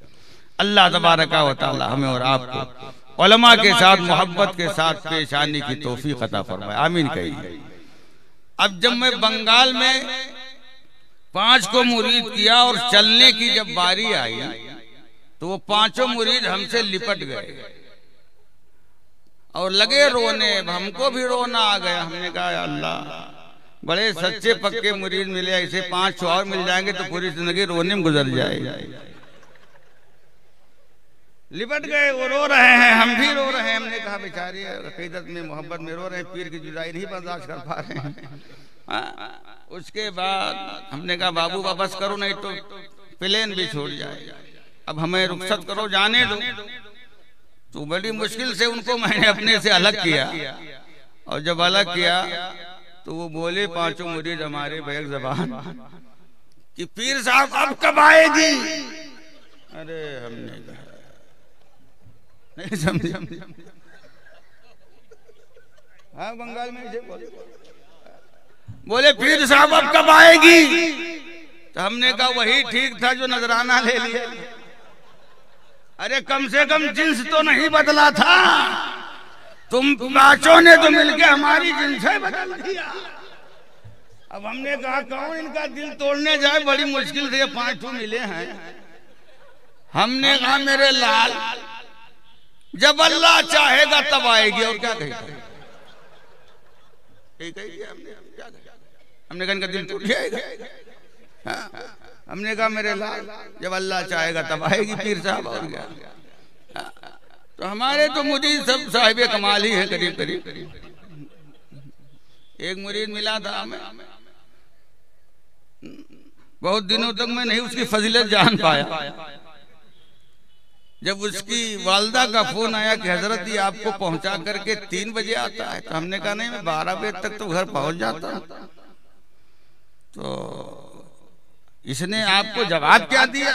अल्लाह तबारका व तआला हमें और आपको उलमा के साथ मोहब्बत के साथ पेश आने की तौफीक अता फरमाए, आमीन कहिए। अब जब मैं बंगाल में 5 को मुरीद किया और चलने की जब बारी आई तो वो 5 मुरीद हमसे लिपट गए और लगे रोने। हमको भी रोना आ गया। हमने कहा अल्लाह, बड़े सच्चे पक्के मुरीद मिले, ऐसे 5 और मिल जाएंगे तो पूरी जिंदगी रोने में गुजर जाएगी। लिपट गए, वो रो रहे हैं, हम भी रो रहे हैं। हमने कहा बेचारे अकीदत में मोहब्बत में रो रहे हैं, पीर की जुदाई नहीं बर्दाश्त कर पा रहे हैं। उसके बाद हमने कहा बाबू वापस करो, नहीं तो प्लेन भी छूट जाए, अब हमें रुखसत करो, जाने दो। तो बड़ी मुश्किल से उनको मैंने अपने से अलग किया, और जब अलग किया तो वो बोले 5 मुरीद हमारे बैग ज़बान कि पीर साहब अब कब आएगी। अरे हमने कहा नहीं समझे। हाँ बंगाल में बोले पीर साहब अब कब आएगी। तो हमने कहा वही ठीक था जो नजराना ले लिया। अरे कम से कम जिन्स तो नहीं बदला था, तुम 5 ने तो मिलके हमारी जिन्स बदल दिया। अब हमने कहा कौन इनका दिल तोड़ने जाए, बड़ी मुश्किल से ये 5 मिले हैं। हमने कहा मेरे लाल, जब अल्लाह चाहेगा तब आएगी। और क्या कहेगा, हमने कहा इनका दिल टूट जाएगा। हमने कहा मेरे लाल जब अल्लाह चाहेगा तब आएगी पीर साहब और क्या। तो हमारे तो मुरीद सब साहिब कमाल ही है करीब करीब। एक मुरीद मिला था हमें, बहुत दिनों तक मैं नहीं उसकी फजीलत जान पाया। जब उसकी वालदा का फोन आया कि हजरत ये आपको पहुंचा करके 3 बजे आता है, तो हमने कहा नहीं मैं 12 बजे तक तो घर पहुंच जाता। तो इसने आपको जवाब क्या दिया?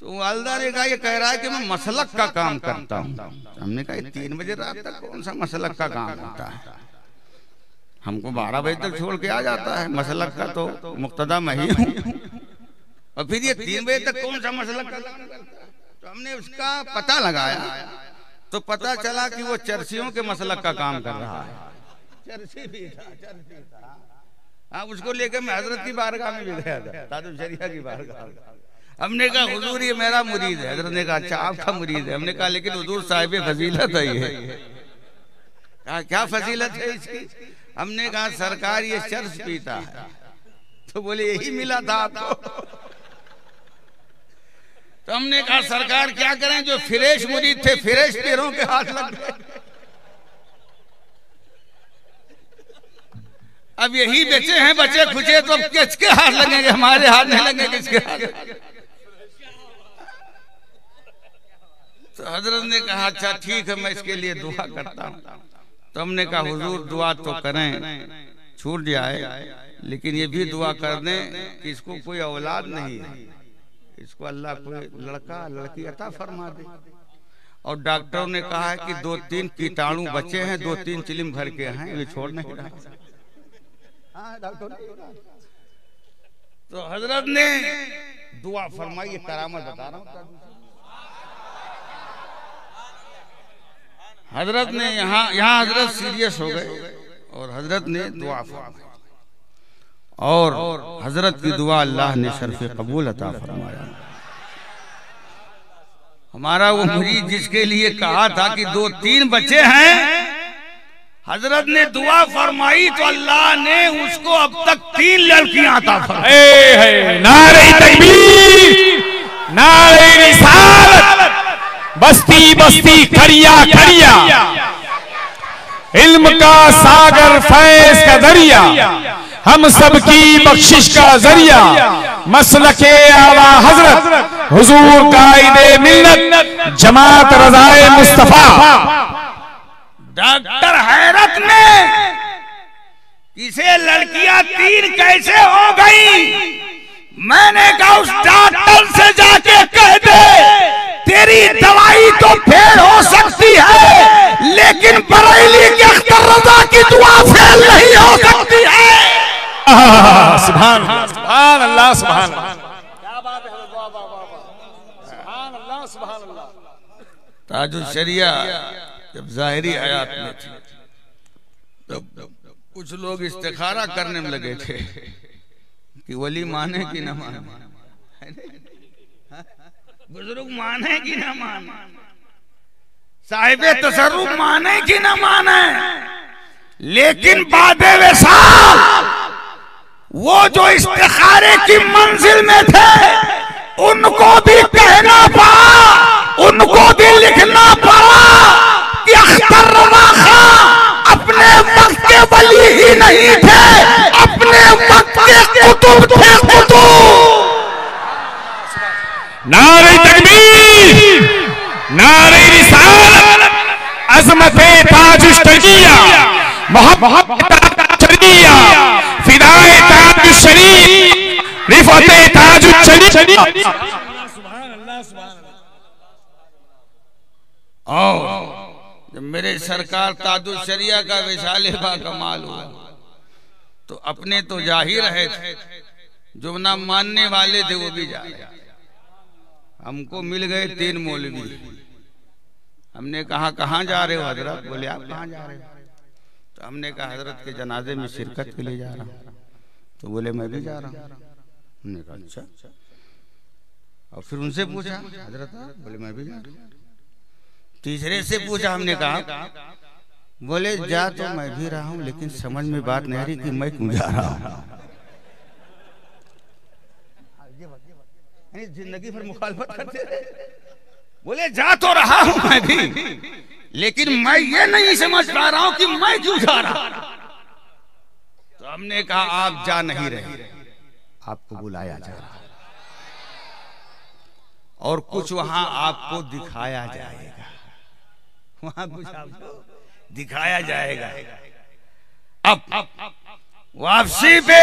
तो वालदा ने कहा ये कह रहा है कि मैं मसलक का काम करता हूँ। हमने कहा 3 बजे रात तक कौन सा मसलक का काम होता है, हमको 12 बजे तक छोड़ के आ जाता है, मसलक का तो मुक्तदा मैं ही हूँ, और फिर ये 3 बजे तक कौन सा मसलक का काम करता है। तो हमने उसका पता लगाया तो पता चला कि वो चर्सियों के मसलक का काम कर रहा है। चर्सी भी था, हाँ उसको लेकर मैं हजरत की बारगाह में भी गया था, ताजुल शरिया की बारगाह। हमने कहा हुजूर ये मेरा मुरीद है। हजरत ने कहा अच्छा आपका मुरीद है। हमने कहा लेकिन हुजूर साहिब फजीलत है ये। कहा क्या फजीलत है इसकी? हमने कहा सरकार ये चर्स पीता है। तो बोले यही मिला था आपको? तो हमने कहा सरकार क्या करें, जो फिरेश मुरीद थे फिरेश पीरों के हाथ लग गए। अब यही बेचे हैं बचे खुचे, तो अब किसके हाथ लगेंगे? हमारे हाथ नहीं लगेंगे, किसके हाथ? तो हजरत ने कहा अच्छा ठीक है मैं इसके लिए दुआ करता हूँ। तो हमने कहा हुजूर दुआ तो करें छूट जाए, लेकिन ये भी दुआ कर दें कि इसको कोई औलाद नहीं है, इसको अल्लाह कोई लड़का लड़की अता फरमा दे। और डॉक्टरों ने कहा है कि 2-3 कीटाणु बचे हैं, 2-3 चिलिम भर के हैं, ये छोड़ नहीं रहा। तो हजरत ने दुआ फरमाई, करामत बता रहा हूँ। हजरत ने यहाँ हजरत सीरियस हो गए और हजरत ने दुआ फरमाई, और हजरत की दुआ अल्लाह ने शर्फ कबूल अता फरमाया। हमारा वो मुरीद जिसके लिए कहा था कि 2-3 बच्चे हैं, हजरत ने दुआ फरमाई तो अल्लाह ने उसको अब तक 3 लड़कियां अता फरमाई। नारे तकबीर, नारे रिसालत, बस्ती बस्ती खड़िया खड़िया, इल्म का सागर फैज का दरिया, हम सबकी बख्शिश का जरिया, मसलके आला हजरत हुजूर कायदे मिल्लत जमात रज़ाए मुस्तफा। डॉक्टर हैरत में इसे लड़कियां 3 कैसे हो गई? मैंने कहा उस डॉक्टर से जाके कह दे तेरी दवाई तो फेल हो सकती है, लेकिन बरेली के अख्तर रज़ा की दुआ फेल नहीं हो सकती है। सुभान सुभान अल्लाह, सुभान क्या बात है, सुभान अल्लाह, सुभान अल्लाह। ताजुल शरिया जब जाहिरी हयात में थी तब कुछ लोग इस्तिखारा करने में लगे थे कि वली माने कि न माने, बुजुर्ग माने कि न माने, साहिबे तसर्रुफ माने कि न माने। लेकिन बादे विसाल वो जो इस्तिखारे की मंजिल में थे उनको भी कहना पड़ा, उनको भी लिखना पड़ा कि अख्तर रज़ा खां अपने वक्त के वली ही नहीं थे, अपने वक्त के कुतुब थे कुतुब। नारे तकबीर, नारे रिसालत, अज़मते ताजुश तकिया, मोहब्बत शरिया, फिदाए ताजुश शरीफ, रिफते ताजुश शरीफ। और जब मेरे सरकार ताजुश शरिया का विशाले बा कमाल हुआ तो अपने तो जा ही रहे थे, जो ना मानने वाले थे वो भी जा रहे। हमको मिल गए 3 मौलवी। हमने कहा कहाँ जा रहे हो हजरत? बोले आप कहाँ जा रहे हो? तो हमने कहा हजरत के जनाजे में शिरकत के लिए जा रहा हूँ। तो बोले मैं भी जा रहा हूँ। हमने कहा अच्छा। और फिर उनसे पूछा हजरत, बोले मैं भी जा रहा हूँ। तीसरे से पूछा, हमने कहा, बोले जा तो मैं भी रहा हूँ, लेकिन समझ में बात नहीं आ रही कि मैं क्यों जा रहा हूँ। जिंदगी भर मुखालफत करते रहे। बोले जा तो रहा हूं मैं भी, लेकिन मैं ये नहीं समझ पा रहा हूं कि मैं क्यों जा रहा। तो हमने कहा आप जा नहीं रहे, आपको बुलाया जा रहा और कुछ वहां आपको दिखाया जाएगा, वहां कुछ आपको दिखाया जाएगा। अब वापसी पे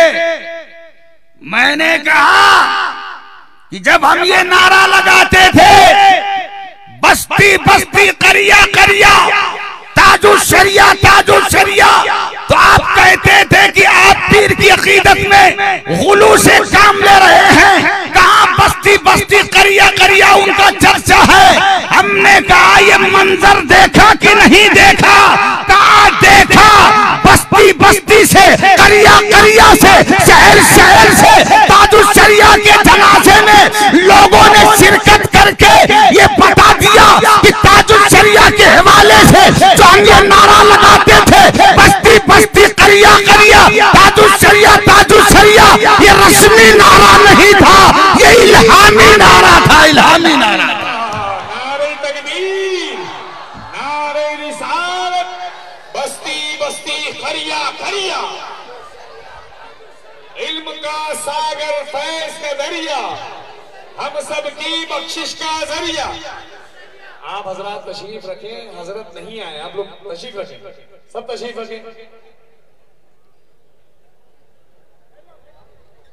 मैंने कहा कि जब हम ये नारा लगाते थे बस्ती बस्ती करिया करिया ताजुल शरिया ताजुल शरिया, तो आप कहते थे कि आप पीर की अकीदत में गुलू से काम ले रहे हैं। कहाँ बस्ती बस्ती करिया करिया उनका चर्चा है। हमने कहा ये मंजर देखा कि नहीं देखा? कहा देखा। बस्ती बस्ती से करिया करिया से शहर शहर से ताजुल शरिया के जनाजे में लोगों ने शिरकत करके ये बता दिया कि ताजुल शरिया के हवाले से जो हम ये नारा लगाते थे बस्ती बस्ती करिया करिया ताजुल शरिया, ये रस्मी नारा नहीं था, ये इल्हामी नारा था, इल्हामी नारा था। नारे तकबीर, नारे रिसालत, बस्ती बस्ती करिया करिया, इल्म का सागर फैज का दरिया, हम सब की बख्शिश का जरिया। आप हजरात तशरीफ रखें, हजरत नहीं आए, आप लोग तशरीफ रखें, सब तशरीफ रखें,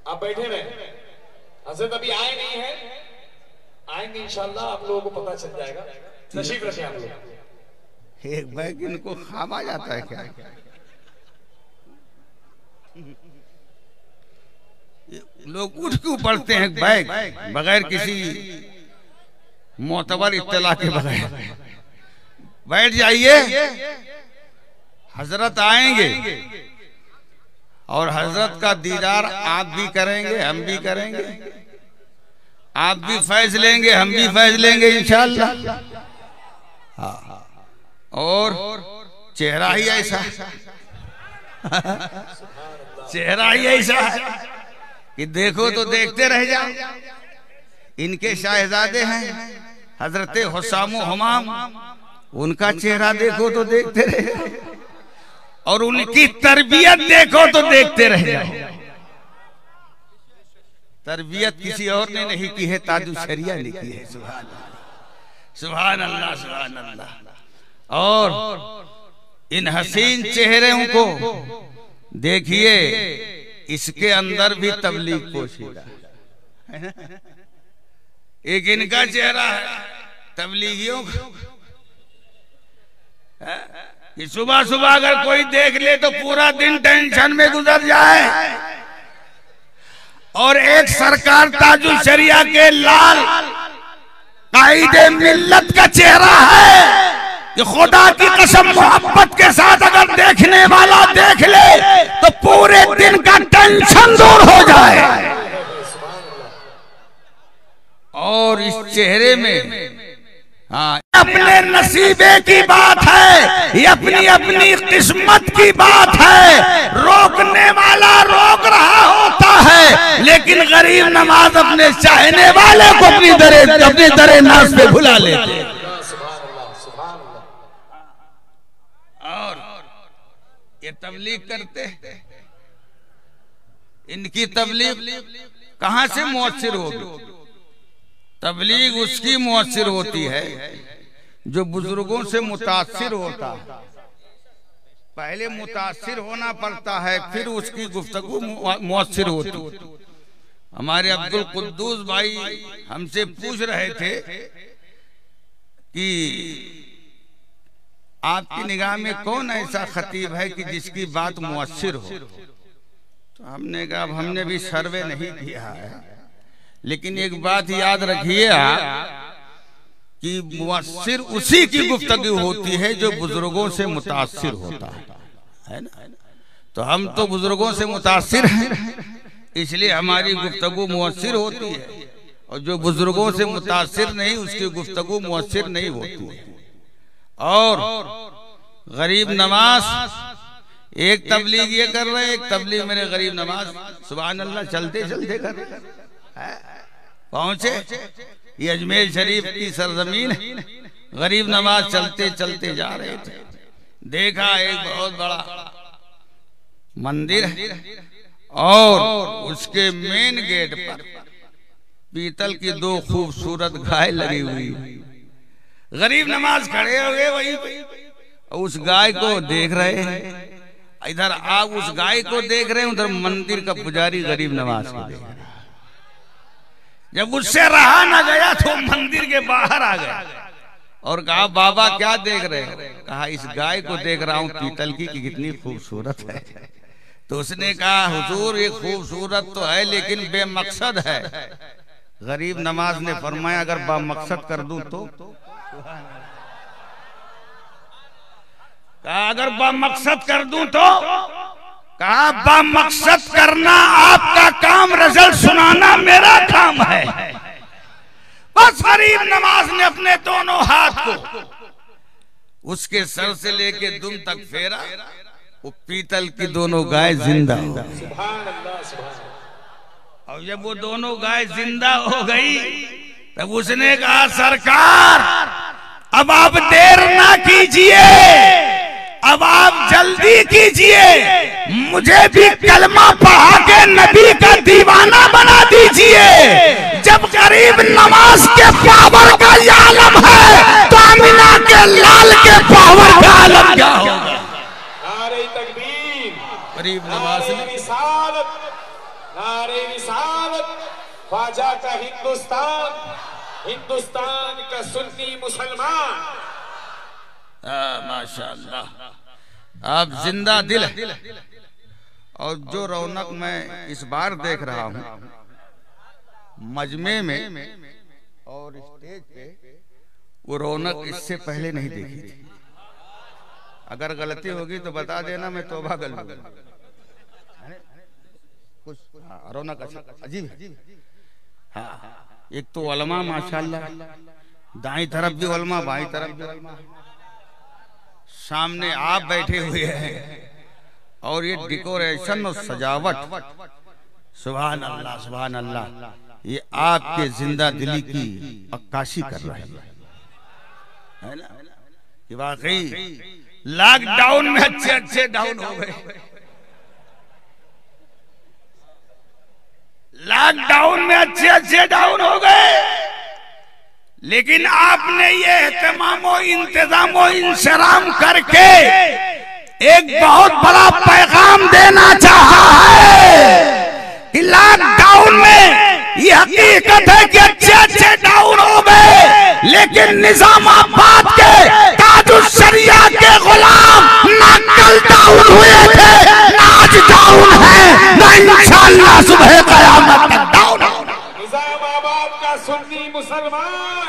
आप बैठे रहे। हजरत अभी आए नहीं है, आएंगे इंशाल्लाह, आप लोगों को पता चल जाएगा। तशरीफ रखें आप लोग। एक बैग इनको खाम आ जाता है क्या? लोग उठ क्यों पड़ते हैं बैग बगैर किसी मोतबर इत्तला के बगैर? बैठ जाइए, हजरत आएंगे और हजरत का दीदार आप भी करेंगे, हम भी करेंगे। आप भी फैज लेंगे, हम भी फैज लेंगे इंशाअल्लाह। और चेहरा ही ऐसा चेहरा ही ऐसा है कि देखो तो देखते रह जाओ। इनके शाहजादे हैं हजरत हुसाम हमाम, उनका चेहरा देखो तो देखते रह जाओ और उनकी तरबियत देखो तो देखते रह जाओ। तरबियत किसी और ने नहीं की है, ताजुल शरिया ने की है। सुभान अल्लाह, सुभान अल्लाह, सुभान अल्लाह। और इन हसीन चेहरों को देखिए, इसके अंदर भी तबलीग पोशीदा है। एक इनका चेहरा है तबलीगियों कि सुबह सुबह अगर कोई देख ले तो पूरा दिन टेंशन में गुजर जाए। और एक सरकार ताजुल शरिया के लाल कायदे मिल्लत का चेहरा है कि खुदा की कसम मोहब्बत के साथ अगर देखने वाला देख ले तो पूरे दिन का टेंशन दूर हो जाए। और इस चेहरे में हाँ, अपने नसीबे की बात है, ये अपनी अपनी किस्मत की बात है। रोकने वाला रोक रहा होता है, लेकिन गरीब नवाज अपने चाहने वाले को अपनी दरे नाज पे भुला लेते। और ये तबलीग करते, इनकी तबलीग कहां से मुअस्सिर होगी? तबलीग उसकी मुअस्सिर होती है जो बुजुर्गों से मुतासिर होता है। पहले मुतासिर होना पड़ता है, फिर उसकी गुफ्तगू मुअस्सिर होती है। हमारे अब्दुल कुद्दूस भाई हमसे पूछ रहे थे कि आपकी निगाह में कौन ऐसा खतीब है कि जिसकी बात मुअस्सिर हो? तो हमने कहा हमने भी सर्वे नहीं किया है, लेकिन एक बात याद रखिए कि मुअस्सिर उसी की गुफ्तगू होती है जो बुजुर्गों से मुतासिर होता है ना। तो हम तो बुजुर्गों से मुतासिर हैं, इसलिए हमारी गुफ्तगू मुअस्सिर होती है। और जो बुजुर्गों से मुतासिर नहीं, उसकी गुफ्तगू मुअस्सिर नहीं होती है। और गरीब नवाज एक तबलीग ये कर रहे, एक तबलीग मेरे गरीब नवाज सुभान अल्लाह चलते चलते कर रहे। पहुंचे। ये अजमेर शरीफ की सरजमीन है। गरीब नवाज चलते चलते जा रहे थे, देखा एक बहुत बड़ा मंदिर है और उसके मेन गेट पर पीतल की 2 खूबसूरत गाय लगी हुई। गरीब नवाज खड़े हो गए वहीं पे, उस गाय को देख रहे हैं। इधर आप उस गाय को देख रहे हैं, उधर मंदिर का पुजारी गरीब नवाज को देख रहा है। जब उससे रहा ना गया तो मंदिर के बाहर आ गया और कहा बाबा क्या देख रहे हो? कहा इस गाय को देख रहा हूँ पीतल की कि कितनी खूबसूरत है। तो उसने कहा हुजूर ये खूबसूरत तो है लेकिन बेमकसद है। गरीब नवाज ने फरमाया अगर बामकसद कर दूं तो? कहा अगर बामकसद कर दूं तो? कहा बामकसद करना आपका काम, रिजल्ट सुनाना मेरा काम है। बस गरीब नवाज ने अपने दोनों हाथ को उसके सर से लेके दुम तक फेरा, वो पीतल की दोनों गाय जिंदा हो गई। और जब वो दोनों गाय जिंदा हो गई तब उसने कहा सरकार अब आप देर ना कीजिए, अब आप जल्दी कीजिए, मुझे भी कलमा पढ़ा के नबी का दीवाना बना दीजिए। जब गरीब नवाज के पावर का ये आलम है तो आमिना के लाल के पावर का आलम क्या होगा? नारे तकबीर, गरीब नवाज ने नारे रिसालत, ख्वाजा का हिंदुस्तान, हिंदुस्तान का सुन्नी मुसलमान। माशाअल्लाह आप जिंदा दिल है। और जो रौनक मैं इस बार देख रहा हूँ मजमे में और स्टेज पे, वो रौनक इससे पहले नहीं देखी थी। अगर गलती होगी तो बता देना, मैं तौबा कर लूंगा। कुछ रौनक अजीब है। हाँ, एक तो उलमा माशाअल्लाह, दाईं तरफ भी उलमा, बाईं तरफ भी उलमा, सामने आप बैठे हुए हैं और ये डेकोरेशन और सजावट, सुभान अल्लाह सुभान अल्लाह, ये आपके जिंदा दिली की अक्काशी कर रही है ना कि वाकई लॉकडाउन में अच्छे अच्छे डाउन हो गए। लॉकडाउन में अच्छे अच्छे डाउन हो गए, लेकिन आपने ये एहतमाम और इंतजाम और इंसराम करके एक बहुत बड़ा पैगाम देना चाहा है कि लॉकडाउन में ये हकीकत है कि अच्छे अच्छे डाउन हो गए, लेकिन निजामाबाद के ताजुश्शरिया के गुलाम ना कल डाउन हुए थे, ना आज डाउन है, ना इंशाअल्लाह सुबह क़यामत तक डाउन होगा। निजामाबाद का सुन्नी मुसलमान,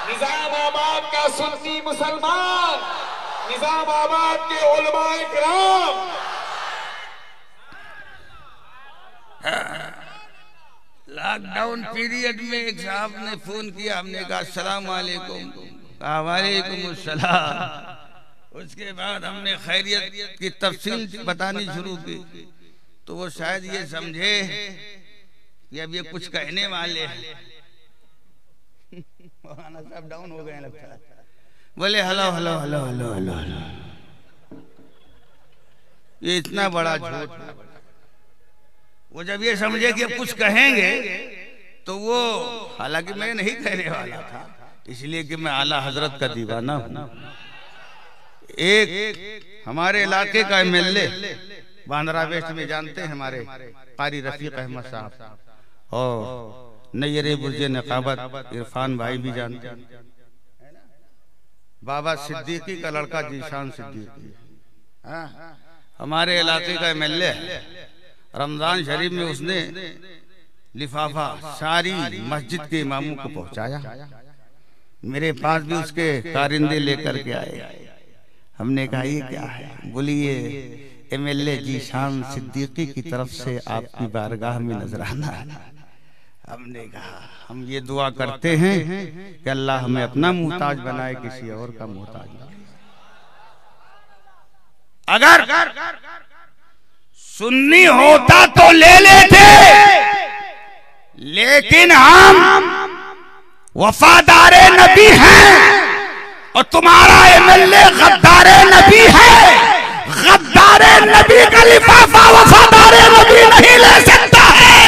निजामाबाद का सुन्नी मुसलमान, निजामाबाद के उलमाए किराम। लॉकडाउन पीरियड में एक साहब ने फोन किया, हमने कहा अस्सलाम वालेकुम, कहा वालेकुम अस्सलाम। उसके बाद हमने खैरियत की तफसील बतानी शुरू की तो वो शायद ये समझे कि अब ये कुछ कहने वाले हैं। सब डाउन हो गए लगता है। बोले hello hello hello hello hello, ये इतना बड़ा झूठ। वो जब ये समझे कि अब कुछ कहेंगे तो वो, हालांकि मैं नहीं कहने वाला था, इसलिए कि मैं आला हजरत का दीवाना हूं। एक हमारे इलाके का एमएलए बांद्रा वेस्ट में जानते हैं, हमारे कारी रफीक अहमद साहब, और नैरे बुर्जे नकाबत इरफान भाई भी जानते हैं। बाबा सिद्दीकी का लड़का जीशान सिद्दीकी हमारे इलाके का एमएलए है। रमजान शरीफ में उसने लिफाफा सारी मस्जिद के इमामों को पहुंचाया। मेरे पास भी उसके कारिंदे लेकर के आए। हमने कहा ये क्या है? बोली ये एमएलए जीशान सिद्दीकी की तरफ से आपकी बारगाह में नजराना है। हमने कहा हम ये दुआ करते हैं कि अल्लाह हमें अपना मुहताज बनाए, किसी और का मुहताज ना। अगर सुन्नी होता तो ले लेते, लेकिन हम वफादारे नबी हैं और तुम्हारा एमएलए गद्दारे नबी है। गद्दारे नबी का लिफाफा वफादारे नबी नहीं ले सकता है।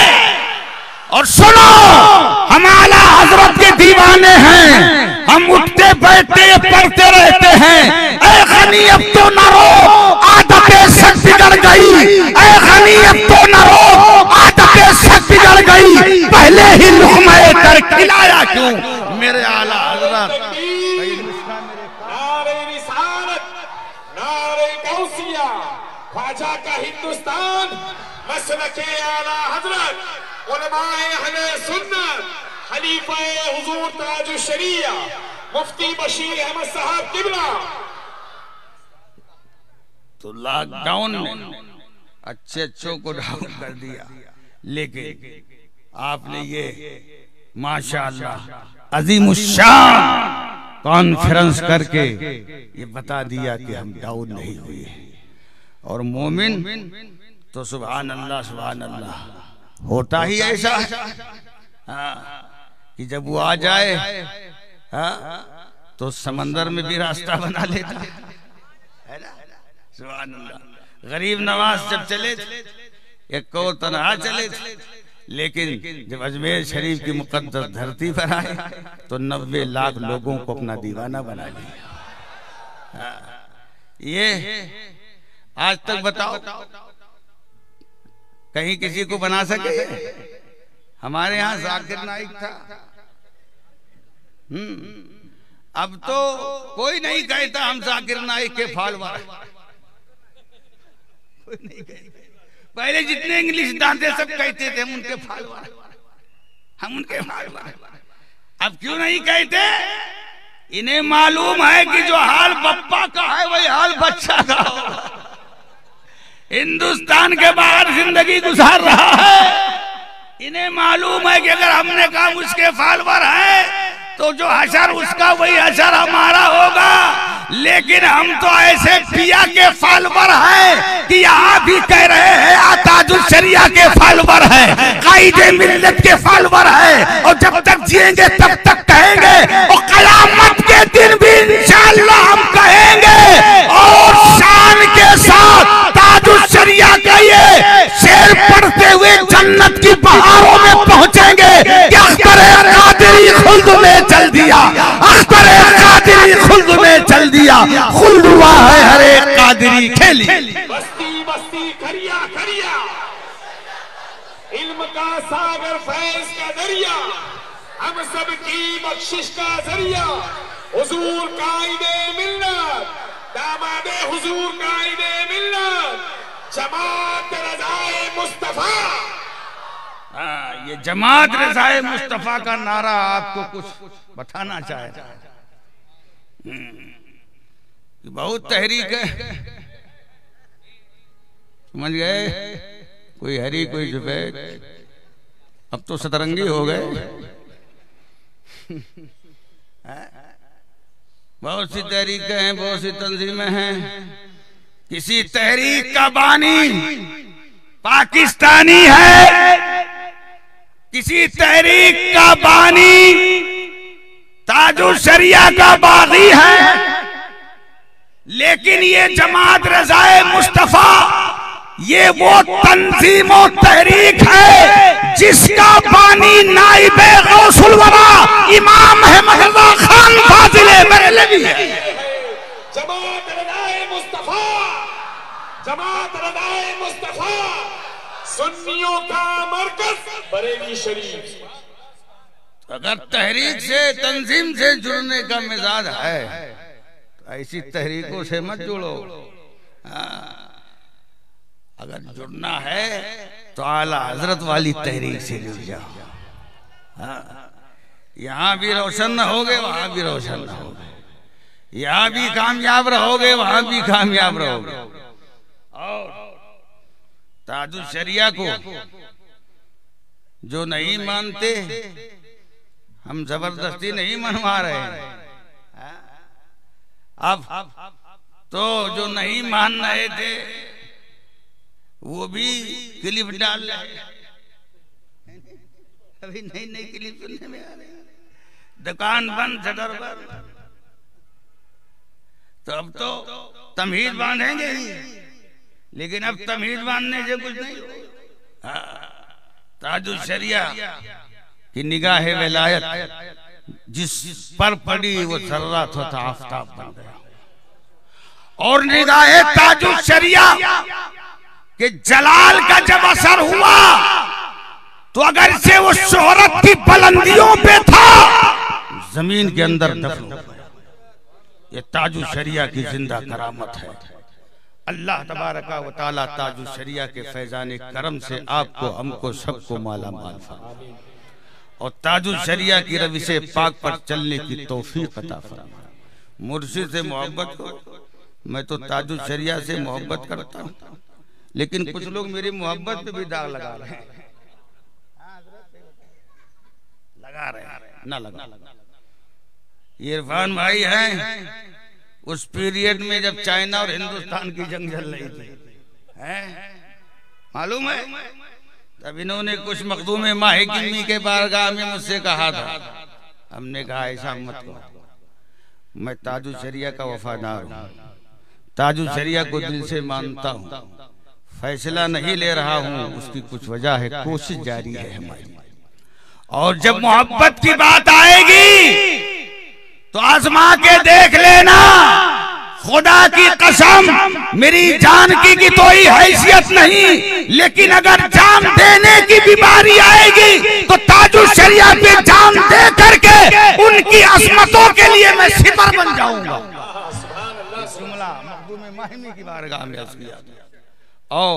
और सुनो, हम आला हजरत के दीवाने हैं, हम उठते बैठते पढ़ते रहते हैं। ऐ गनी अब तो न रो, आदतें सब बिगड़ गई। ऐ गनी अब तो न रो, आदतें सब बिगड़ गई। पहले ही लुक़मा कर खिलाया क्यों मेरे आला हजरत। ख्वाजा का हिंदुस्तान, मसलके आला हजरत, उलमाए अहले सुन्नत, खलीफा हुजूर ताजुश शरिया मुफ्ती बशीर अहमद साहब किबला। तो लॉकडाउन में अच्छों को डाउन कर दिया, लेकिन आपने ये माशाअल्लाह अजीमुश्शान कॉन्फ्रेंस करके ये बता दिया कि हम डाउन नहीं हुए। और मोमिन तो सुभान अल्लाह होता ही ऐसा कि जब वो आ जाए तो समंदर में भी रास्ता बना लेता है ना। सुभान अल्लाह। गरीब नवाज जब चले एक को तनहा चले थे, लेकिन जब अजमेर शरीफ की मुकद्दस धरती पर आए तो 90 लाख लोगों को अपना दीवाना बना लिया। ये आज तक बताओ कहीं किसी को बना सके? हमारे यहाँ जाकिर नाइक था। अब तो कोई नहीं कहता हम जाकिर नाइक के फॉलोअर। कोई नहीं कहता। पहले जितने इंग्लिश दांते सब कहते थे हम उनके फॉलोअर, हम उनके फॉलोअर। अब क्यों नहीं कहते? इन्हें मालूम है कि जो हाल पप्पा का है वही हाल बच्चा का होगा। हिंदुस्तान के बाहर जिंदगी गुजार रहा है। इन्हें मालूम है कि अगर हमने कहा उसके फॉलोअर हैं तो जो हशर उसका वही हशर हमारा होगा। लेकिन हम तो ऐसे पिया के फॉलोअर हैं कि यहाँ भी कह रहे हैं ताजुश शरिया के फॉलोअर हैं, कायदे मिल्लत के फॉलोअर हैं, और जब तक जिएंगे तब तक कहेंगे, और कयामत के दिन भी इंशाअल्लाह हम कहेंगे। और शान के साथ ताजुश शरिया का ये शेर पढ़ते हुए जन्नत की बहारों में पहुंचेंगे कि अख्तर कादिरी खुल्द में चल दिया, अख्तर कादिरी खुल्द में चल दिया, खुल्द हुआ है हर एक कादिरी खेली। बस्ती बस्ती खरिया खरिया, इल्म का सागर फैज का दरिया, हम सब की बख्शिश का जरिया, हुजूर कायदे मिल्लत, दामादे हुजूर कायदे मिल्लत, जमात रज़ाए मुस्तफा। ये जमात रज़ाए मुस्तफा का नारा आपको कुछ बताना चाहता है। बहुत तहरीक है, समझ गए? कोई हरी कोई सफेद, अब तो सतरंगी हो गए। बहुत सी तहरीकें हैं, बहुत सी तंजीमें हैं। किसी तहरीक का बानी पाकिस्तानी है, किसी तहरीक का बानी ताजुश शरिया का बागी है, लेकिन ये जमात रज़ाए मुस्तफा ये वो तंजीम और तहरीक है जिसका बानी नाइबे गौसुल वरा इमाम अहमद रज़ा खान फाजिले बरेलवी है। जमात रज़ाए मुस्तफा, जमात रज़ाए मुस्तफा, सुन्नियों का मरकज बरेली शरीफ। अगर तहरीक से तंजीम से जुड़ने का मिजाज है तो ऐसी तहरीकों से मत जुड़ो। अगर जुड़ना है तो आला हजरत वाली तहरीक से जुड़ जाओ। यहाँ भी रोशन न होगे वहां भी रोशन न होगे, यहाँ भी कामयाब रहोगे वहां भी कामयाब रहोगे। और ताजुश शरिया को जो नहीं मानते हम जबरदस्ती नहीं मनवा रहे हैं। अब तो जो नहीं मान रहे थे वो भी क्लिप डाल रहे। अभी नई नई क्लिप सुनने में आ रही है, दुकान बंद शटर बंद। तो अब तो तमहीद बांधेंगे ही, लेकिन अब तमहीद बांधने से कुछ नहीं होगा। ताजुल शरिया की निगाह विलायत जिस पर पड़ी वो सर्रा था आफताब बन गया, और निगाह ताजुल शरिया के जलाल का जब असर हुआ तो अगर से वो शोहरत की बुलंदियों पे था, जमीन के अंदर दफन हो गया। ये ताजुल शरिया की जिंदा करामत है। अल्लाह तबारका व तआला ताजुल शरिया के फैजान करम से आपको हमको सबको माला माल फरमाए और ताजुल शरिया की रविश पाक पर चलने की तौफीक अता फरमाए। मुर्शिद से मोहब्बत को, मैं तो ताजुल शरिया से मोहब्बत करता हूँ, लेकिन कुछ लोग मेरी मोहब्बत पे भी दाग लगा रहे हैं। लगा रहे हैं ना लगा। ये इरफान भाई हैं उस पीरियड में जब चाइना और हिंदुस्तान की जंग चल रही थी, मालूम है? तब इन्होंने कुछ मखदूम माही गिमी के बारगाह में मुझसे कहा था, हमने कहा ऐसा मत कहो, मैं ताजुल शरिया का वफादार हूँ, ताजुल शरिया को दिल से मानता हूँ, फैसला नहीं ले रहा हूँ, उसकी कुछ वजह है, कोशिश जारी है हमारी। और जब मोहब्बत की बात आएगी तो आजमा के देख लेना, खुदा की कसम मेरी जान की कोई हैसियत नहीं, लेकिन अगर जान देने की भी बारी आएगी तो ताजुल शरिया पे जान दे करके उनकी असमतों के लिए मैं सितर बन जाऊंगा। मखदूम माहिमी की बारगाह में अर्ज़ किया। और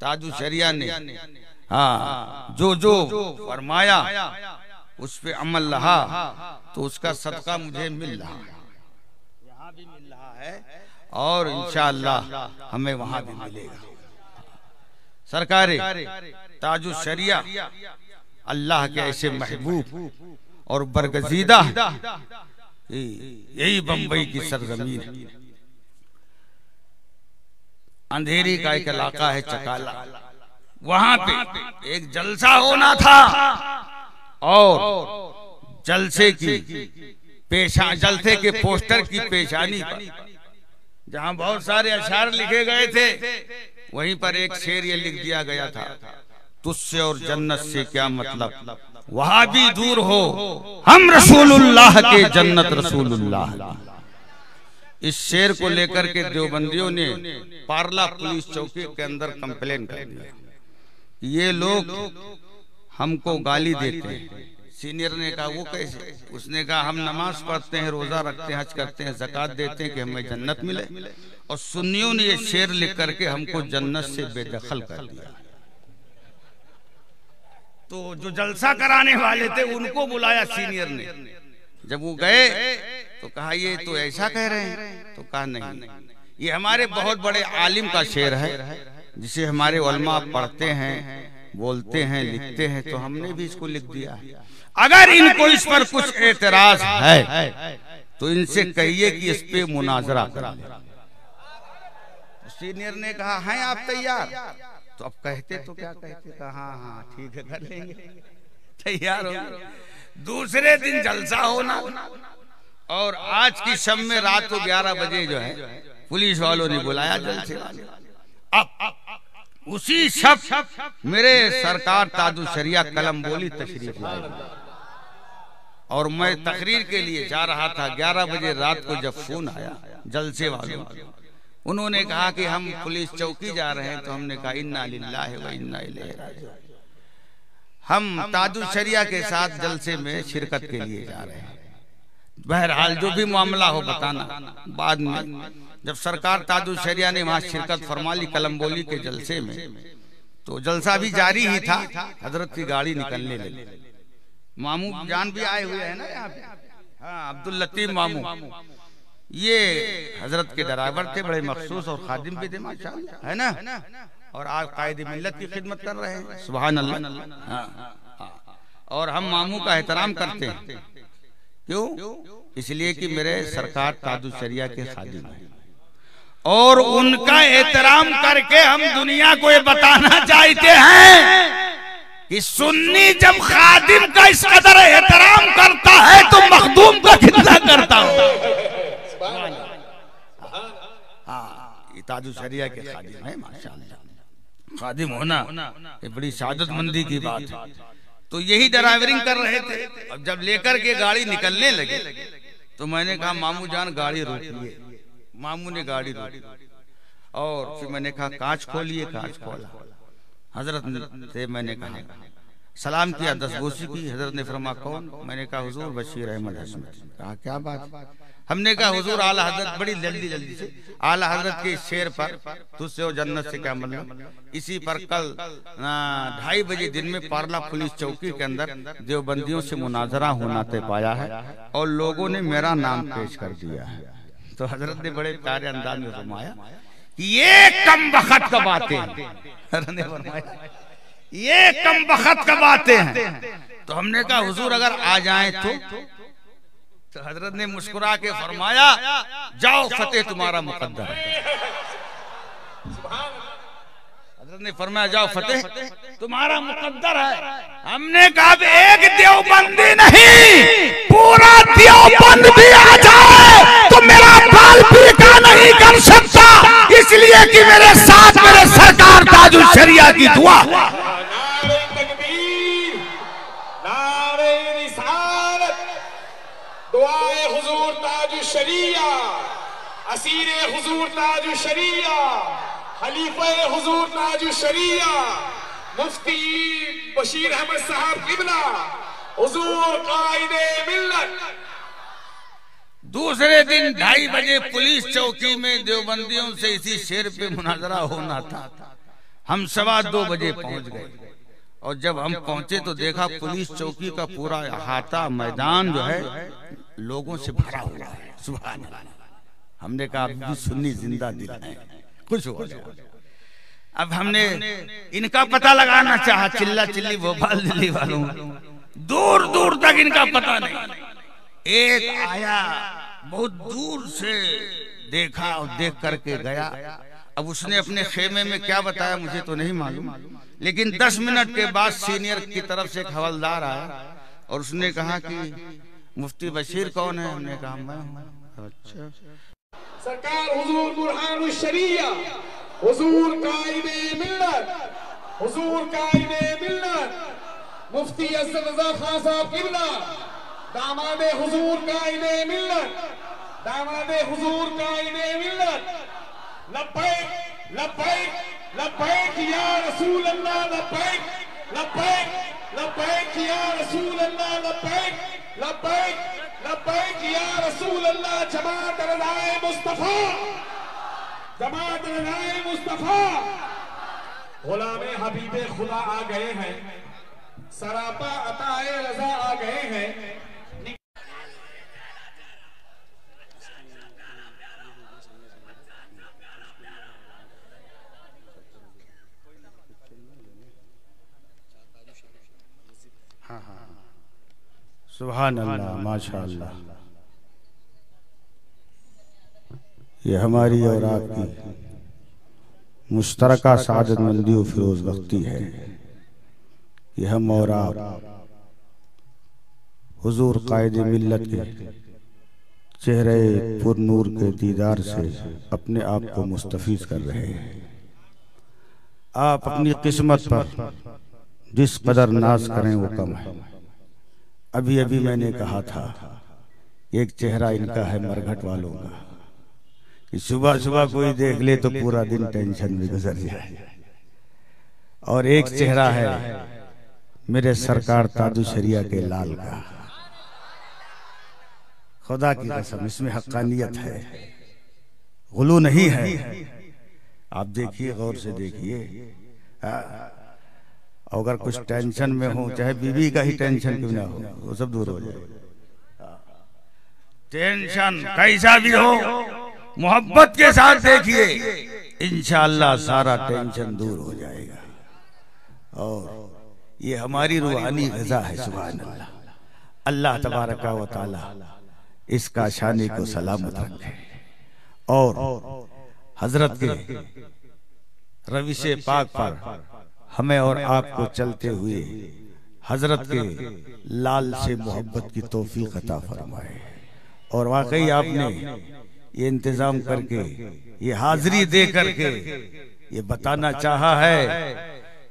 ताजुल शरिया ने हाँ जो जो फरमाया उस पे अमल रहा तो उसका सदका मुझे मिल रहा है, यहाँ भी मिल रहा है और इंशाअल्लाह हमें वहां भी मिलेगा। सरकारे ताजुल शरिया अल्लाह के ऐसे महबूब और बरगजीदा, यही बम्बई की सरजमीन है। अंधेरी का एक इलाका है चकाला, वहां पे एक जलसा होना था और जलसे के पोस्टर की पेशानी पर जहां बहुत सारे अशार लिखे गए थे, वहीं पर एक शेर ये लिख दिया गया था, तुझसे और जन्नत से क्या मतलब, वहां भी दूर हो हम रसूलुल्लाह के जन्नत रसूलुल्लाह। इस शेर को लेकर के देवबंदियों ने पार्ला पुलिस चौकी के अंदर कंप्लेन कर दिया, ये लोग हमको गाली देते हैं। सीनियर ने कहा वो कैसे? उसने कहा हम नमाज पढ़ते हैं, रोजा रखते हैं, हज करते हैं, ज़कात देते हैं कि हमें जन्नत मिले, और सुन्नियों ने ये शेर लिख करके हमको जन्नत से बेदखल कर दिया। तो जो जलसा कराने वाले थे उनको बुलाया सीनियर ने, जब वो गए तो कहा ये तो ऐसा कह रहे हैं, तो कहा नहीं, ये हमारे बहुत बड़े आलिम का शेर है जिसे हमारे उलमा पढ़ते हैं, बोलते हैं, लिखते हैं, तो हमने भी इसको लिख दिया है। अगर इनको इस पर कुछ एतराज है तो इनसे कहिए कि इस पे मुनाजरा करें। सीनियर ने कहा हैं आप तैयार? तो अब कहते तो क्या कहते, कहा हाँ हाँ ठीक है कर लेंगे, तैयार हो। दूसरे दिन जलसा होना और आज की शब में रात को 11 बजे जो है पुलिस वालों ने बुलाया जलसे वाले। अब उसी शब मेरे सरकार ताजुल शरिया कलम बोली तशरीफ लाए और मैं तकरीर के लिए जा रहा था। 11 बजे रात को जब फोन आया जलसे वालों, उन्होंने कहा कि हम पुलिस चौकी जा रहे हैं, तो हमने कहा इन्ना लिल्लाहि व इन्ना इलैहि राजिऊन, हम ताजुल शरिया के साथ जलसे में शिरकत के लिए जा रहे हैं। बहरहाल जो भी मामला हो बताना। बाद में जब सरकार ताजुल शरिया ने वहां शिरकत फरमा ली कलम बोली के जलसे में, तो जलसा भी जारी ही था, हजरत की गाड़ी निकलने लगी। मामू जान भी आए हुए हैं ना यहाँ पे, हाँ अब्दुल लतीफ मामू, ये हजरत के ड्राइवर थे, बड़े मखसूस और खादिम भी थे माशाअल्लाह, है ना, और आज कायदे मिल्लत की खिदमत कर रहे हैं, सुभान अल्लाह। हाँ, और हम मामू का एहतराम करते हैं, क्यों? इसलिए कि मेरे सरकार ताजुल शरिया के खादिम हैं और उनका एहतराम करके हम दुनिया को ये बताना चाहते हैं कि सुन्नी जब खादिम का इस कदर एहतराम करता है तो मखदूम का कितना करता हो। हाँ, ताजु शरिया के खादिम है माशाअल्लाह। खादिम होना ये बड़ी सादतमंदी की बात है। तो यही ड्राइवरिंग कर रहे थे। अब जब लेकर के गाड़ी निकलने लगे तो मैंने कहा मामू जान गाड़ी रोकिए। मामू ने गाड़ी रोकी और फिर मैंने कहा कांच खोलिए। कांच खोला। हजरत से मैंने कहा सलाम किया, 10 बोसी की। हजरत ने फरमाया कौन? मैंने कहा हुजूर बशीर अहमद हशमती। कहा क्या बात? हमने कहा हुजूर आला हजरत बड़ी जल्दी से आला हजरत के शेर पर तुझसे और जन्नत से क्या मतलब। इसी पर कल 2:30 बजे दिन में पारला पुलिस चौकी के अंदर देवबंदियों से मुनाजरा होना तय पाया है और लोगों ने मेरा नाम पेश कर दिया है। तो हजरत ने बड़े प्यारे अंदाज में फरमाया कि ये कम वक्त का बातें हैं। ये कम वक्त का बातें हैं। तो हमने कहा हुजूर अगर आ जाएं तो हजरत ने मुस्कुरा के फरमाया जाओ फतेह तुम्हारा मुकद्दर है। हजरत ने फरमाया जाओ फतेह तुम्हारा मुकद्दर है। हमने कहा एक देवबंदी नहीं पूरा देवबंद भी आ जाए तो मेरा बाल पीका नहीं कर सकता, इसलिए कि मेरे साथ मेरे सरकार ताजुल शरिया की दुआ। नारे तकबीर, नारे रिसालत, दुआए हुजूर ताजुल शरिया, असीरे हुजूर ताजुल शरिया, खलीफे हुजूर ताजुल शरिया, मुफ्ती बशीर अहमद साहब किबला, हुजूर कायदे मिल्लत। दूसरे दिन 2:30 बजे पुलिस चौकी में देवबंदियों से इसी शेर पे मुनाजरा होना था। हम 2:15 बजे पहुंच गए और जब हम पहुंचे तो देखा पुलिस चौकी का पूरा अहाता मैदान जो है लोगों से भरा हुआ है। सुभान अल्लाह। हमने कहा अभी सुन्नी जिंदा दिल है, खुश हो गया। अब हमने इनका पता लगाना चाहा, चिल्ला चिल्ली भोपाल दिल्ली वालों, दूर दूर तक इनका पता नहीं। एक आया बहुत दूर से देखा और देख करके गया। अब उसने अपने खेमे में क्या बताया मुझे तो नहीं मालूम, लेकिन 10 मिनट के बाद सीनियर की तरफ से एक हवलदार आया और उसने कहा कि मुफ्ती बशीर कौन है? हमने कहा मैं हूं। अच्छा। सरकार हुजूर बुरहानुल शरिया, हुजूर कायदे मिल्लत, हुजूर कायदे मिल्लत, मुफ्ती असद रजा खान साहब किबला, दामादे हुजूर कायदे मिल्लत, दामादे हुजूर कायदे मिल्लत। लब्बैक लब्बैक लब्बैक या रसूल अल्लाह, लब्बैक लब्बैक लब्बैक या रसूल अल्लाह, लब्बैक लब्बैक लब्बैक या रसूल अल्लाह। जमात रज़ाए मुस्तफा, जमात रज़ाए मुस्तफा, गुलामे हबीबे खुदा आ गए हैं, सरापा अताए रजा आ गए हैं। सुभान अल्लाह, माशाअल्लाह। ये हमारी और आपकी मुश्तरका सादतमंदी और फिरोज बख्ती है। ये हम और आप हुजूर कायदे मिल्लत के चेहरे पुरनूर के दीदार से अपने आप को मुस्तफीज कर रहे हैं। आप अपनी किस्मत पर जिस कदर नाज करें वो कम है। अभी अभी मैंने कहा था एक चेहरा इनका है मरघट वालों का कि सुबह सुबह कोई देख ले तो पूरा दिन टेंशन में गुजर जाए, और एक चेहरा है मेरे सरकार ताजु शरिया के लाल का। खुदा की कसम इसमें हक्कानियत है, गुलू नहीं है। आप देखिए, गौर से देखिए। अगर कुछ टेंशन में हो, चाहे बीवी का ही टेंशन क्यों ना हो, वो सब दूर हो जाए। टेंशन कैसा भी हो मोहब्बत के साथ देखिए, इंशाअल्लाह सारा टेंशन दूर हो जाएगा। और ये हमारी रूहानी ग़िज़ा है। सुभान अल्लाह। अल्लाह तबारक व तआला इसका शानी को सलामत रखे और हजरत के रविश पाक पर हमें और आपको चलते हुए हजरत के लाल से मोहब्बत की तौफीक अता फरमाए। और वाकई आपने ये इंतजाम करके, ये हाजिरी दे करके ये बताना चाहा है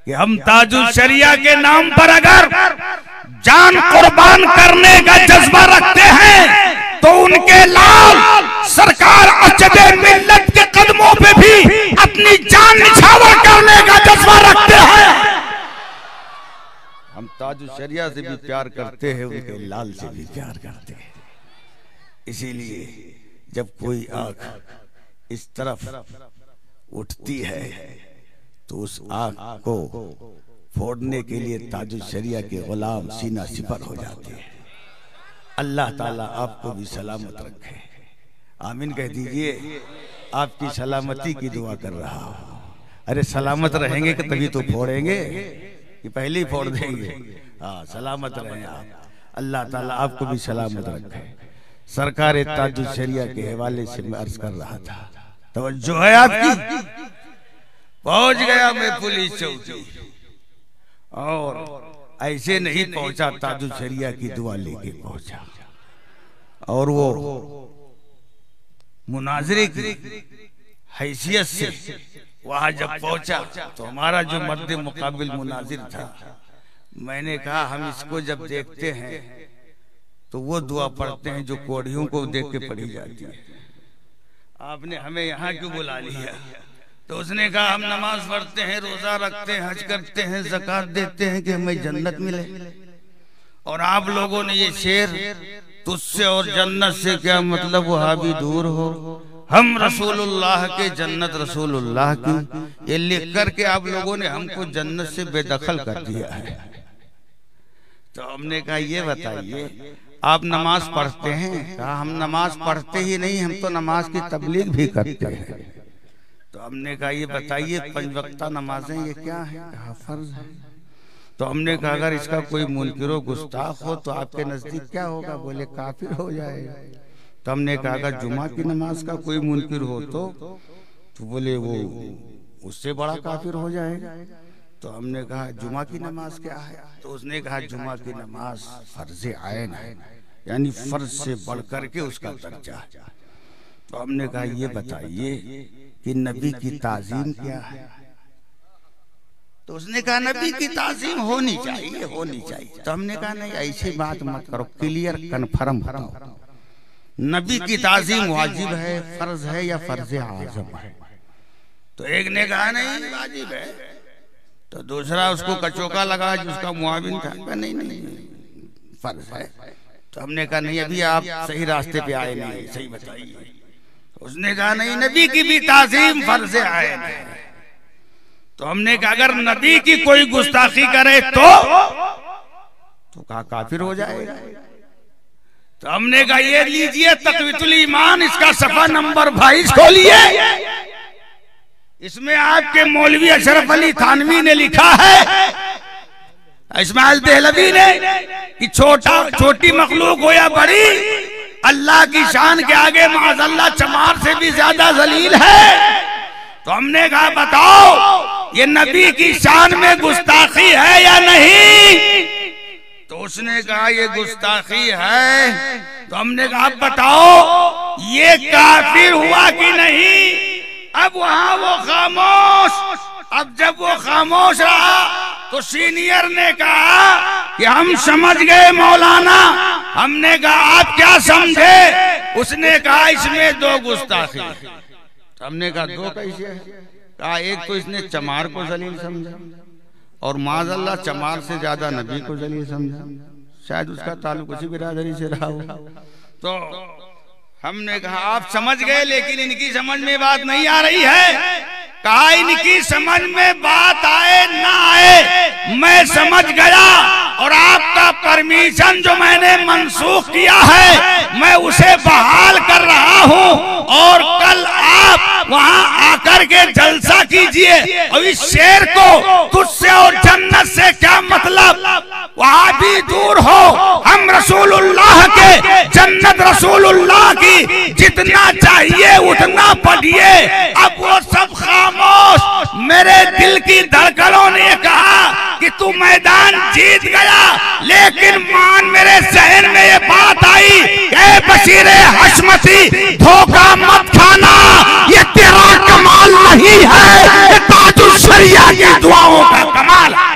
कि हम ताजुल शरिया के नाम पर अगर जान कुर्बान करने का जज्बा रखते हैं तो उनके लाल सरकार अचदे मिल्लत के कदमों पे भी अपनी जान निछावर करने का जज्बा रखते हैं। हम ताजुल शरिया से भी प्यार करते हैं, उनके लाल से भी प्यार करते हैं। इसीलिए जब कोई आंख इस तरफ उठती है तो उस आंख को फोड़ने के लिए ताजुल शरिया के गुलाम सीना सिपर हो जाते हैं। अल्लाह ताला आपको भी सलामत रखे, आमीन कह दीजिए। आपकी सलामती की दुआ कर रहा हूँ। अरे सलामत रहेंगे कि तभी तो फोड़ेंगे, कि पहले ही फोड़ देंगे। हाँ, सलामत रहें आप, अल्लाह ताला आपको भी सलामत रखे। सरकार ताजुल शरिया के हवाले से मैं अर्ज कर रहा था, तवज्जो है आपकी। पहुंच गया मैं पुलिस चौकी, और ऐसे नहीं पहुंचा, ताजुल शरिया की दुआ लेके पहुंचा। और वो मुनाजरे की हैसियत से वहां जब पहुंचा तो हमारा जो मर्द मुकाबिल मुनाजिर था, मैंने कहा हम इसको जब देखते हैं तो वो दुआ पढ़ते हैं जो कोढ़ियों को देख के पढ़ी जाती है। आपने हमें यहाँ क्यों बुला लिया? तो उसने कहा हम नमाज पढ़ते हैं, रोजा रखते हैं, हज करते हैं, ज़कात देते हैं कि हमें जन्नत मिले। और आप लोगों ने ये शेर तुझसे और जन्नत से क्या मतलब, वहां भी दूर हो, हम रसूलुल्लाह के जन्नत रसूलुल्लाह की, ये लिख करके आप लोगों ने हमको जन्नत से बेदखल कर दिया है। तो हमने कहा ये बताइए आप नमाज पढ़ते हैं? कहा हम नमाज पढ़ते ही नहीं, हम तो नमाज की तबलीग भी करते हैं। तो हमने कहा ये बताइए 5 वक्ता नमाजें ये क्या है? कहा फर्ज है। तो हमने कहा अगर इसका कोई मुनकिर गुस्ताख हो तो आपके नजदीक क्या होगा? बोले काफिर हो जाएगा। तो हमने कहा अगर जुमा की नमाज का कोई मुनकिर हो तो बोले वो उससे बड़ा काफिर हो जाएगा। तो हमने कहा जुमा की नमाज क्या है? तो उसने कहा जुमा की नमाज फर्ज आयन है, यानी फर्ज से बढ़ करके उसका दर्जा है। तो हमने कहा ये बताइए कि नबी की ताजीम क्या है? तो उसने कहा नबी की ताजीम होनी चाहिए, होनी चाहिए। तो हमने कहा नहीं ऐसी बात मत करो, क्लियर कन्फर्म बताओ, नबी की ताजीम वाजिब है, फर्ज है या फर्ज आजम है? तो एक ने कहा नहीं वाजिब है। तो दूसरा उसको कचौका लगा जिसका मुआविन था, नहीं नहीं फर्ज है। तो हमने कहा नहीं अभी आप सही रास्ते पे आए नहीं, सही बताइए। उसने कहा नहीं नबी की भी ताजीम फर्ज आए नहीं। तो हमने कहा अगर नबी की कोई गुस्ताखी करे तो कहा काफिर हो जाएगा। तो हमने कहा ये लीजिए तक़वीतुल ईमान, इसका सफा नंबर 22 खोलिए। इसमें आपके मौलवी अशरफ अली थानवी ने लिखा है, इस्माइल देहलवी ने, कि छोटी मखलूक हो या बड़ी, अल्लाह की शान के आगे माज़अल्लाह चमार से भी ज्यादा जलील है। तो हमने कहा बताओ ये नबी की शान में गुस्ताखी है या नहीं? तो उसने कहा ये गुस्ताखी है। तो हमने कहा बताओ ये काफिर हुआ कि नहीं? अब वहां वो खामोश। अब जब वो खामोश रहा तो सीनियर ने कहा कि हम समझ गए मौलाना। हमने कहा आप क्या समझे? उसने कहा इसमें 2 गुस्ताखी। हमने कहा 2 कैसे है? कहा एक तो इसने चमार को जलील समझा और माज़अल्लाह चमार से ज्यादा नबी को जलील समझा, शायद उसका ताल्लुक उसी बिरादरी से रहा हो। तो हमने कहा आप समझ गए लेकिन इनकी समझ में बात नहीं आ रही है। कहा इनकी समझ में बात आए ना आए मैं समझ गया, और आपका परमिशन जो मैंने मनसूख किया है मैं उसे बहाल कर रहा हूँ। और कल आप वहाँ आकर के जलसा कीजिए। और इस शेर को तुझसे और जन्नत से क्या मतलब, वहाँ भी दूर हो, हम रसूलुल्लाह के जन्नत रसूलुल्लाह की जितना चाहिए उतना पढ़िए। अब वो सब खामोश, मेरे दिल की धड़कनों ने कहा कि तू मैदान जीत गया, लेकिन मान मेरे जहन में ये बात आई, ए बशीरे हशमती धोखा मत खाना, ये तेरा कमाल नहीं है, ये ताजुल शरिया की दुआओं का कमाल है।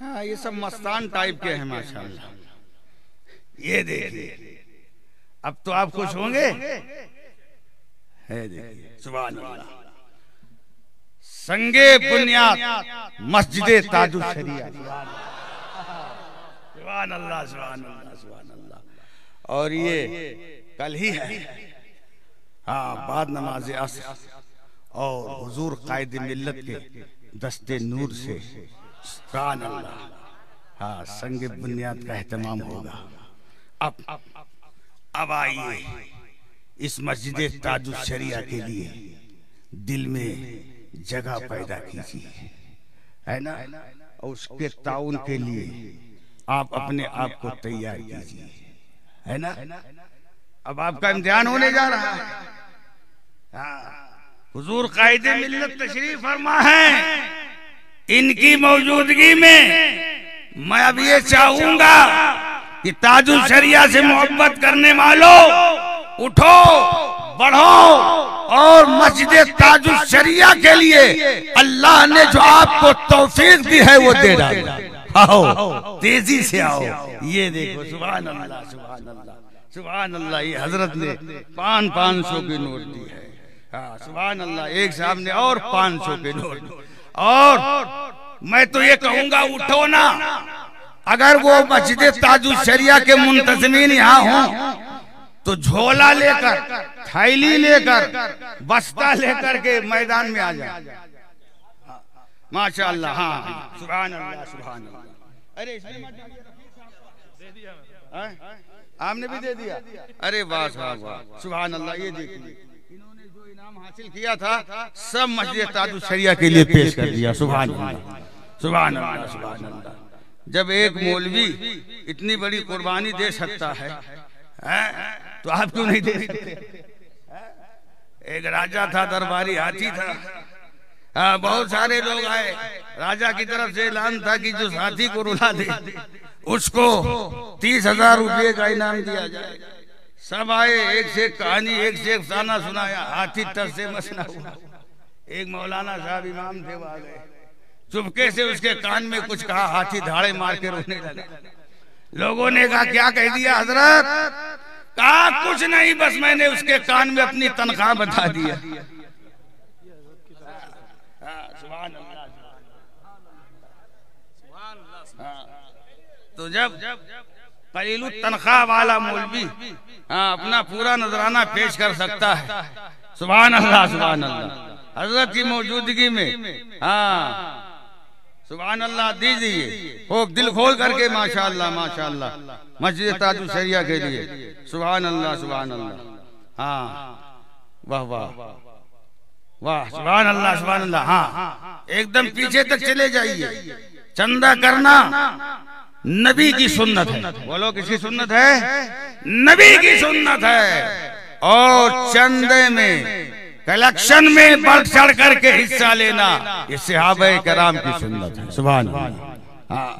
हाँ, ये सब मस्तान टाइप के हैं माशाल्लाह। ये देखिए, अब तो आप खुश होंगे। है देखिए, सुभान अल्लाह, संगे बुनियाद मस्जिद ताजुल शरिया, सुभान अल्लाह सुभान अल्लाह सुभान अल्लाह। और ये कल ही है, हाँ, बाद नमाज असर और हुजूर कायद मिल्लत के दस्ते नूर से सुभान अल्लाह, हाँ, संगे बुनियाद का एहतमाम होगा। अब आइए इस मस्जिद ताजुल शरिया के लिए दिल में जगह पैदा कीजिए, है ना, और उसके ताउन के लिए आप अपने आप को तैयार कीजिए, है ना। अब आपका इम्तिहान होने जा रहा है। हाँ, हुजूर कायदे मिल्लत तशरीफ फरमा है, इनकी मौजूदगी में मैं अब ये चाहूंगा कि ताजुल शरिया से मोहब्बत करने वालों उठो, बढ़ो और मस्जिद ताजुल शरिया के लिए अल्लाह ने जो आपको तौफीक दी है वो दे डालो। आओ, तेजी से आओ। ये देखो, सुभान अल्लाह सुभान अल्लाह सुभान अल्लाह, ये हजरत ने 500 की नोट दी है। हाँ, सुभान अल्लाह, एक साहब ने और 500 के नोट। और मैं तो ये कहूंगा, उठो ना। अगर वो मस्जिद ताजुल शरिया के मुंतज़मीन यहाँ हों तो झोला लेकर, थैली लेकर, बस्ता लेकर के मैदान में आ जाए। माशाअल्लाह, हाँ, सुभान अल्लाह सुभान अल्लाह। अरे आपने भी दे दिया? अरे वाह साहब वाह, सुभान अल्लाह। ये देखिए, इन्होंने जो इनाम हासिल किया था सब मस्जिद ताजुल शरिया के लिए पेश कर दिया। सुभान अल्लाह सुभान अल्लाह सुभान अल्लाह। जब एक मौलवी इतनी बड़ी कुर्बानी दे सकता है, तो आप क्यों नहीं दे सकते? एक राजा था, दरबारी हाथी था। हाँ, बहुत सारे लोग आए, राजा की तरफ से ऐलान था कि जो हाथी को रुला दे उसको 30,000 रुपये का इनाम दिया जाए। सब आए, एक से एक कहानी, एक से एक फसाना सुनाया, हाथी तर से मसला हुआ। एक मौलाना साहब इमाम थे, वो आ गए, चुपके से उसके कान में कुछ कहा, हाथी धाड़े मार के रोने लगा। लोगों ने कहा, क्या कह दिया हजरत? कहा, कुछ नहीं, बस मैंने उसके कान में अपनी तनख्वाह बता दिया। तो जब कलीलु तनख्वाह वाला मौलवी अपना पूरा नजराना पेश कर सकता है, सुभान अल्लाह सुभान अल्लाह, हजरत की मौजूदगी में, हाँ सुभान अल्लाह, दीजिए हो दिल खोल करके, माशाअल्लाह माशाअल्लाह, मस्जिद ताजुल शरिया के लिए, सुभान अल्लाह सुभान अल्लाह। हाँ, वाह वाह वाह, सुभान अल्लाह सुभान अल्लाह। हाँ, एकदम पीछे तक चले जाइए। चंदा करना नबी की सुन्नत है। बोलो, किसकी सुन्नत है? नबी की सुन्नत है। और चंदे में, कलेक्शन में बढ़ चढ़ करके हिस्सा लेना, ये सहाबा कराम की सुन्नत है। सुभान अल्लाह। हाँ,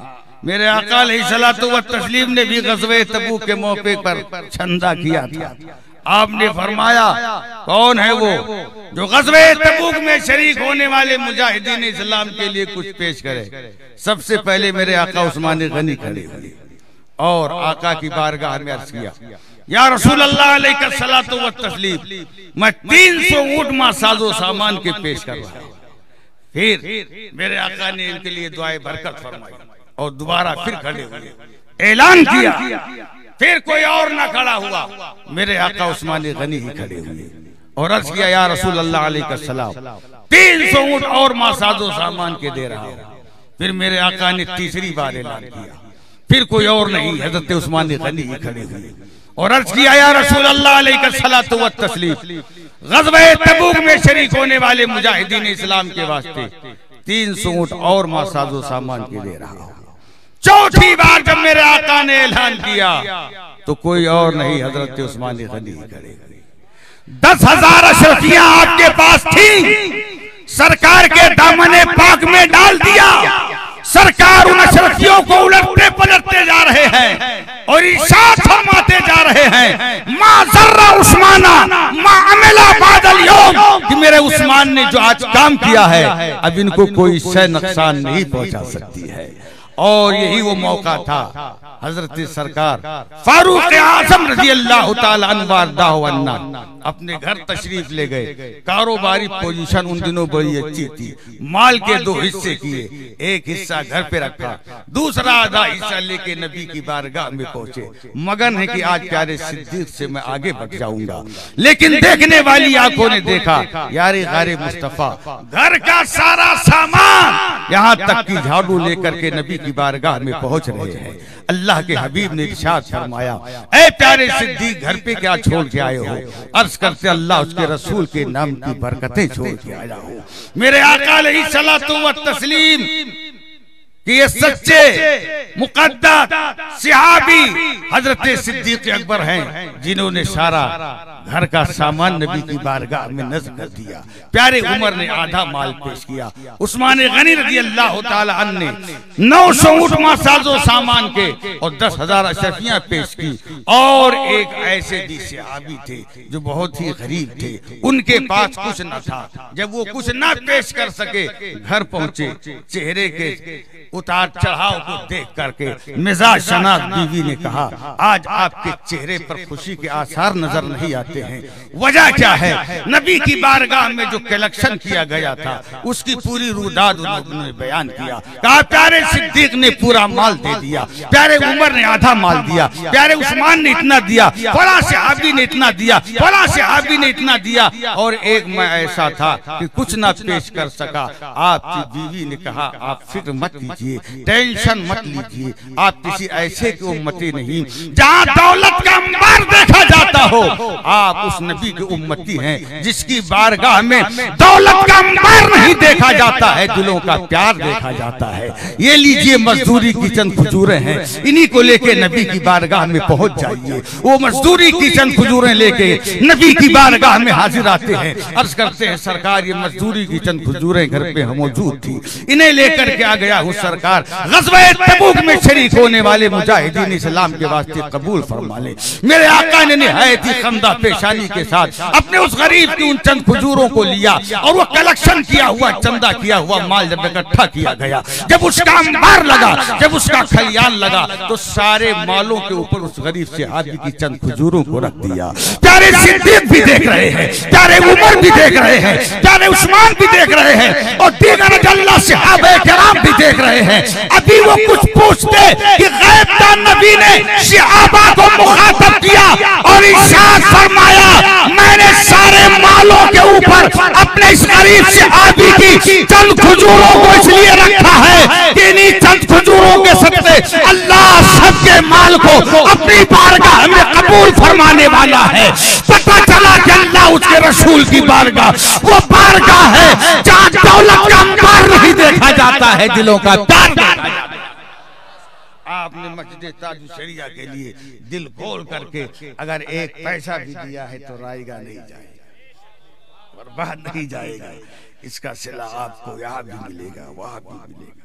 मेरे आका अलैहिस्सलातु व तस्लीम ने भी ग़ज़वे तबूक के मौके पर चंदा किया था। आपने फरमाया, कौन है वो जो ग़ज़वे तबूक में शरीक होने वाले मुजाहिदीन इस्लाम के लिए कुछ पेश करे? सबसे पहले मेरे आका उस्मान गनी खड़े हुए और आका की बारगाह में अर्ज़ किया, या रसूल अल्लाह अलैहिस्सलातु व तस्लीम, मैं 300 ऊँट मां साजो सामान के पेश कर रहा हूँ। फिर मेरे आका ने इनके लिए दुआए बरकत फरमाई और दोबारा फिर खड़े हुए, ऐलान किया। फिर कोई और ना खड़ा हुआ, मेरे आका उस्मान गनी ही खड़े हुए और अर्ज किया, या रसूल अल्लाह अलैहिस्सलाम, 300 ऊँट और मां साजो सामान के दे रहा हूँ। फिर मेरे आका ने तीसरी बार ऐलान किया, फिर कोई और नहीं, हजरत उस्मान गनी ही खड़े हुए और अर्ज किया या रसूल अल्लाह अलैहिस्सलातु व तस्लीम, ग़ज़वे तबूक में शरीक होने वाले मुजाहिदीन इस्लाम के वास्ते 300 ऊंट और मां साजो सामान के दे रहा हूं। चौथी बार जब मेरे आका ने ऐलान किया तो कोई और नहीं, हजरत उस्मान गनी खड़े। 10,000 अशरफियां आपके पास थी, सरकार के दामने पाक में डाल दिया। सरकार उन अशरफियों को उलटते पलटते जा रहे हैं और इरशाद फरमाते जा रहे हैं, मा ज़र्रा उस्माना मा अमिला बादल यौम, कि मेरे उस्मान ने जो आज काम किया है अब इनको कोई शय नुकसान नहीं पहुंचा सकती है। और यही वो मौका था, हजरत सरकार फारूक आजम रज़ी अल्लाह तआला अन्हु अपने घर तशरीफ ले गए। कारोबारी पोजीशन उन दिनों बड़ी अच्छी थी। माल के 2 हिस्से किए, एक हिस्सा घर पे रखा, दूसरा आधा हिस्सा लेके नबी की बारगाह में पहुंचे। मगन है कि आज प्यारे सिद्दीक से मैं आगे बढ़ जाऊंगा, लेकिन देखने वाली आंखों ने देखा यारे गारे मुस्तफा घर का सारा सामान यहाँ तक की झाड़ू लेकर के नबी की बारगाह में पहुंच रहे हैं। अल्लाह के हबीब ने इरशाद फरमाया, ऐ प्यारे सिद्दीक घर पे क्या छोड़ के आए हो? अर्ज करते अल्लाह उसके रसूल के नाम की बरकतें छोड़ के आया हूं। मेरे आका अलैहिस्सलातु व तस्लीम कि ये सच्चे मुक़द्दस सहाबी हजरत सिद्दीक अकबर हैं, जिन्होंने सारा घर का सामान नबी की बारगाह में नज़्म कर दिया। प्यारे उमर ने आधा माल पेश किया, उस्मान गनी रज़ी अल्लाह तआला अन्हु ने 900 ऊंट मां साजो सामान के और 10,000 अशरफियां पेश की। और एक ऐसे भी सहाबी थे जो बहुत ही गरीब थे, उनके पास कुछ न था। जब वो कुछ न पेश कर सके, घर पहुंचे, चेहरे के उतार चढ़ाव को देख करके मिजाज शनाज बीवी ने कहा, आज आपके चेहरे पर खुशी के आसार नजर नहीं आते हैं, वजह क्या है? नबी की बारगाह में जो कलेक्शन किया गया था उसकी पूरी रुदाद उन्होंने बयान किया। कहा प्यारे सिद्दीक ने पूरा माल दे दिया, प्यारे उमर ने आधा माल दिया, प्यारे उस्मान ने इतना दिया, फला सहाबी ने इतना दिया, फला सहाबी ने इतना दिया, और एक मैं ऐसा था कि कुछ ना पेश कर सका। आपकी बीवी ने कहा आप फिक्र मत कीजिए, टेंशन मत लीजिए, आप किसी ऐसे की उम्मती नहीं जहाँ दौलत का अंबार देखा जाता हो, आप उस नबी की उम्मती हैं जिसकी बारगाह में दौलत का अंबार नहीं देखा जाता है, दिलों का प्यार देखा जाता है। ये लीजिए मजदूरी की चंद खजूरें हैं, इन्हीं को लेके नबी की बारगाह में पहुंच जाइए। वो मजदूरी की चंद खजूरें लेके नबी की बारगाह में हाजिर आते हैं, अर्ज करते हैं सरकार ये मजदूरी की चंद खजूरें घर पे मौजूद थी, इन्हें लेकर के आ गया हूँ सरकार, ग़ज़वे तबूक में शरीक होने वाले मुजाहिदीन इस्लाम के वास्ते कबूल फरमा ले। मेरे आका ने निहायत ही खंदा पेशानी के साथ अपने उस गरीब की उन चंद खजूरों को लिया और वो कलेक्शन किया हुआ चंदा किया हुआ माल जब इकट्ठा किया गया, जब उसका अंबार लगा, जब उसका खलियान लगा, तो सारे मालों के ऊपर उस गरीब से आदमी की चंद खजूरों को रख दिया। प्यारे सिद्दीक भी देख रहे हैं, प्यारे उमर भी देख रहे हैं, प्यारे उस्मान भी देख रहे हैं, और दीगर अल्लाह सहाबा किराम भी देख रहे हैं। अभी वो कुछ पूछते कि गैब का नबी ने सहाबा को मुखातब किया और इरशाद फरमाया, मैंने सारे मालों के ऊपर अपने इस गरीब सहाबी की चंद खजूरों को इसलिए रखा है कि इन्हीं चंद खजूरों के सदक़े अल्लाह सबके माल को अपनी बारगाह में कबूल फरमाने वाला है। पता चला कि अल्लाह उसके रसूल की बारगाह वो बारगाह है जहाँ दौलत का अंबार नहीं देखा जाता है, दिलों का प्यार देखा जाता है। आपने मस्जिद ताजु शरिया के लिए दिल खोल करके अगर एक पैसा भी दिया है तो रायगा नहीं जाएगा, बर्बाद नहीं जाएगा, इसका सिला आपको यहाँ भी मिलेगा, वहाँ भी मिलेगा।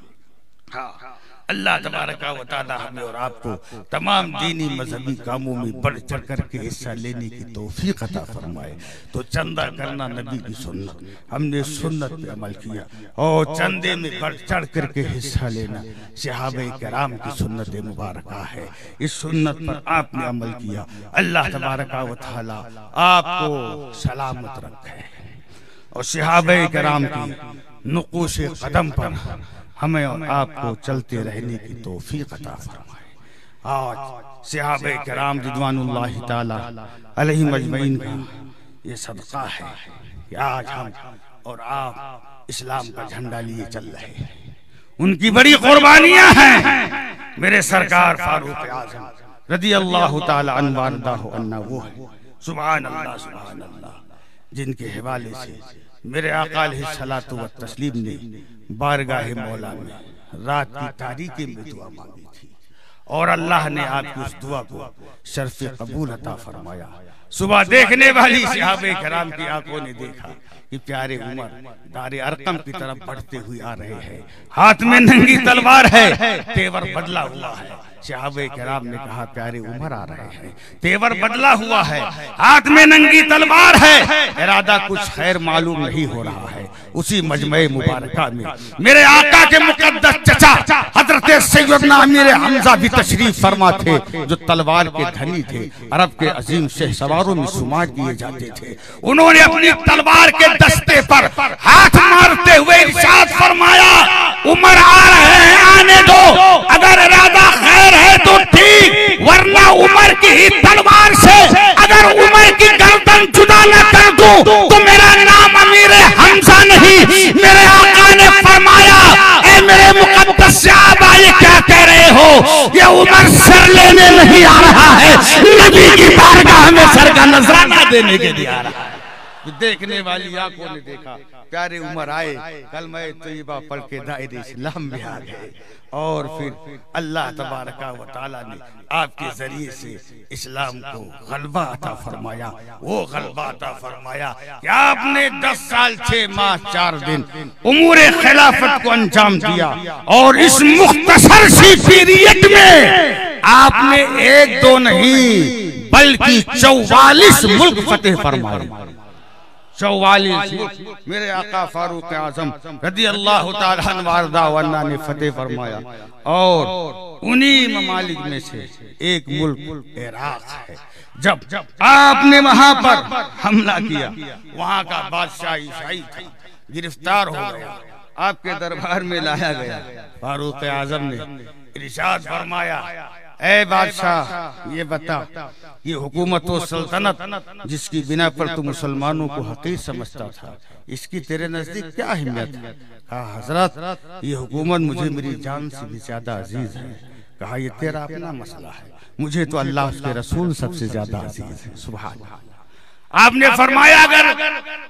हाँ, अल्लाह तबारका व तआला हमें और आपको तमाम दीनी मजहबी कामों में बढ़ चढ़ करके हिस्सा लेने की तौफीक अता फरमाए। तो चंदा करना नबी की सुन्नत, हमने सुन्नत पे अमल किया, और चंदे में बढ़ चढ़ करके हिस्सा लेना सहाबा किराम की सुन्नत मुबारका है। इस सुन्नत पर आपने अमल किया, अल्लाह तबारका व तआला आपको सलामत रखे और सहाबा किराम की नुक़ूश कदम पर हमें और आपको चलते रहने की तौफीक अता फरमाए। आज सहाबा किराम रिज़वानुल्लाहि ताला अलैहिम अजमईन का ये सदका है कि आज हम और आप इस्लाम का झंडा लिए चल रहे हैं। उनकी बड़ी कुर्बानियां हैं। मेरे सरकार फारूक आज़म रदी अल्लाह ताला अन्हु वारदाहु अन्ना वो है, सुभान अल्लाह, जिनके हवाले से मेरे आका अलैहिस्सलातु व तस्लीम ने बारगाह मौला में रात की तारीकी में दुआ मांगी थी और अल्लाह ने आपकी उस दुआ को शर्फ कबूल अता फरमाया। सुबह देखने वाली सहाबे किराम की आंखों ने देखा कि प्यारे उमर दारे अरकम की तरफ बढ़ते हुए आ रहे हैं, हाथ में नंगी तलवार है, तेवर बदला हुआ है। सहाबे किराम ने कहा प्यारे उमर आ रहे हैं, तेवर बदला हुआ है, हाथ में नंगी तलवार है, इरादा कुछ खैर मालूम नहीं हो रहा है। उसी मजमे मुबारका में मेरे आका के मुकद्दस चचा हजरत सैयदना अमीर हमजा भी तशरीफ फरमा थे, जो तलवार के धनी थे, अरब के अजीम शहसवारों में शुमार किए जाते थे। उन्होंने अपनी तलवार के दस्ते पर हाथ मारते हुए इरशाद फरमाया, उमर आ रहे हैं, आने दो, अगर इरादा खैर है तो ठीक, वरना उमर की ही तलवार से अगर उमर की गर्दन जुदा न कर दूं तो मेरा नाम अमीर हमजा नहीं। मेरे आका ने फरमाया, ए मेरे मुकद्दस सहाबा ये क्या कह रहे हो, ये उमर सर लेने नहीं आ रहा है, नबी की बारगाह में सर का नजराना देने के लिए आ रहा है। देखने वाली आंखों ने देखा प्यारे उमर आए, कलमा तैयबा पढ़ के दायरे इस्लाम में आ गए और फिर अल्लाह तबारका व तआला ने आपके जरिए से इस्लाम को गलबा अता फरमाया। वो गलबा अता फरमाया कि आपने 10 साल 6 माह 4 दिन उमूरे खिलाफत को अंजाम दिया और इस मुख्तसर सी पीरियड में आपने 1-2 नहीं बल्कि 44 मुल्क फतेह फरमाए। 44 मेरे आका फारूक आजम रदी अल्लाह ताला अन्हु वारदा वन्ना ने फतेह फरमाया और उन्हीं ममालिक में से एक मुल्क इराक है। जब आपने वहां पर हमला किया, वहां का बादशाह ईसाई था, गिरफ्तार हो गया, आपके दरबार में लाया गया। फारूक आजम ने इरशाद फरमाया, ऐ बादशाह ये बता, ये हुकूमत व सल्तनत जिसकी बिना पर तू मुसलमानों को हकीर समझता था, इसकी तेरे नजदीक क्या अहमियत है? कहा हजरत ये हुकूमत मुझे मेरी जान से भी ज्यादा अजीज है। कहा ये तेरा अपना मसला है, मुझे तो अल्लाह उसके रसूल सबसे ज्यादा अजीज है। सुभान अल्लाह। आपने फरमाया अगर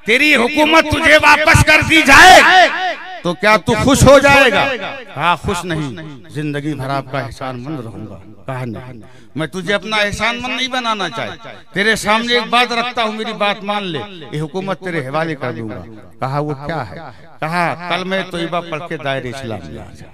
तेरी हुकूमत तुझे वापस कर दी जाए तो क्या तू खुश हो जाएगा? कहा खुश नहीं, जिंदगी भर आपका एहसानमंद रहूंगा। कहा नहीं, मैं तुझे अपना एहसानमंद नहीं बनाना चाहता, तेरे सामने एक बात रखता हूँ, मेरी बात मान ले, ये हुकूमत तेरे हवाले कर दूंगा। कहा वो क्या है? कहा कलमा तैयबा पढ़ के दायरे इस्लाम में आ जा।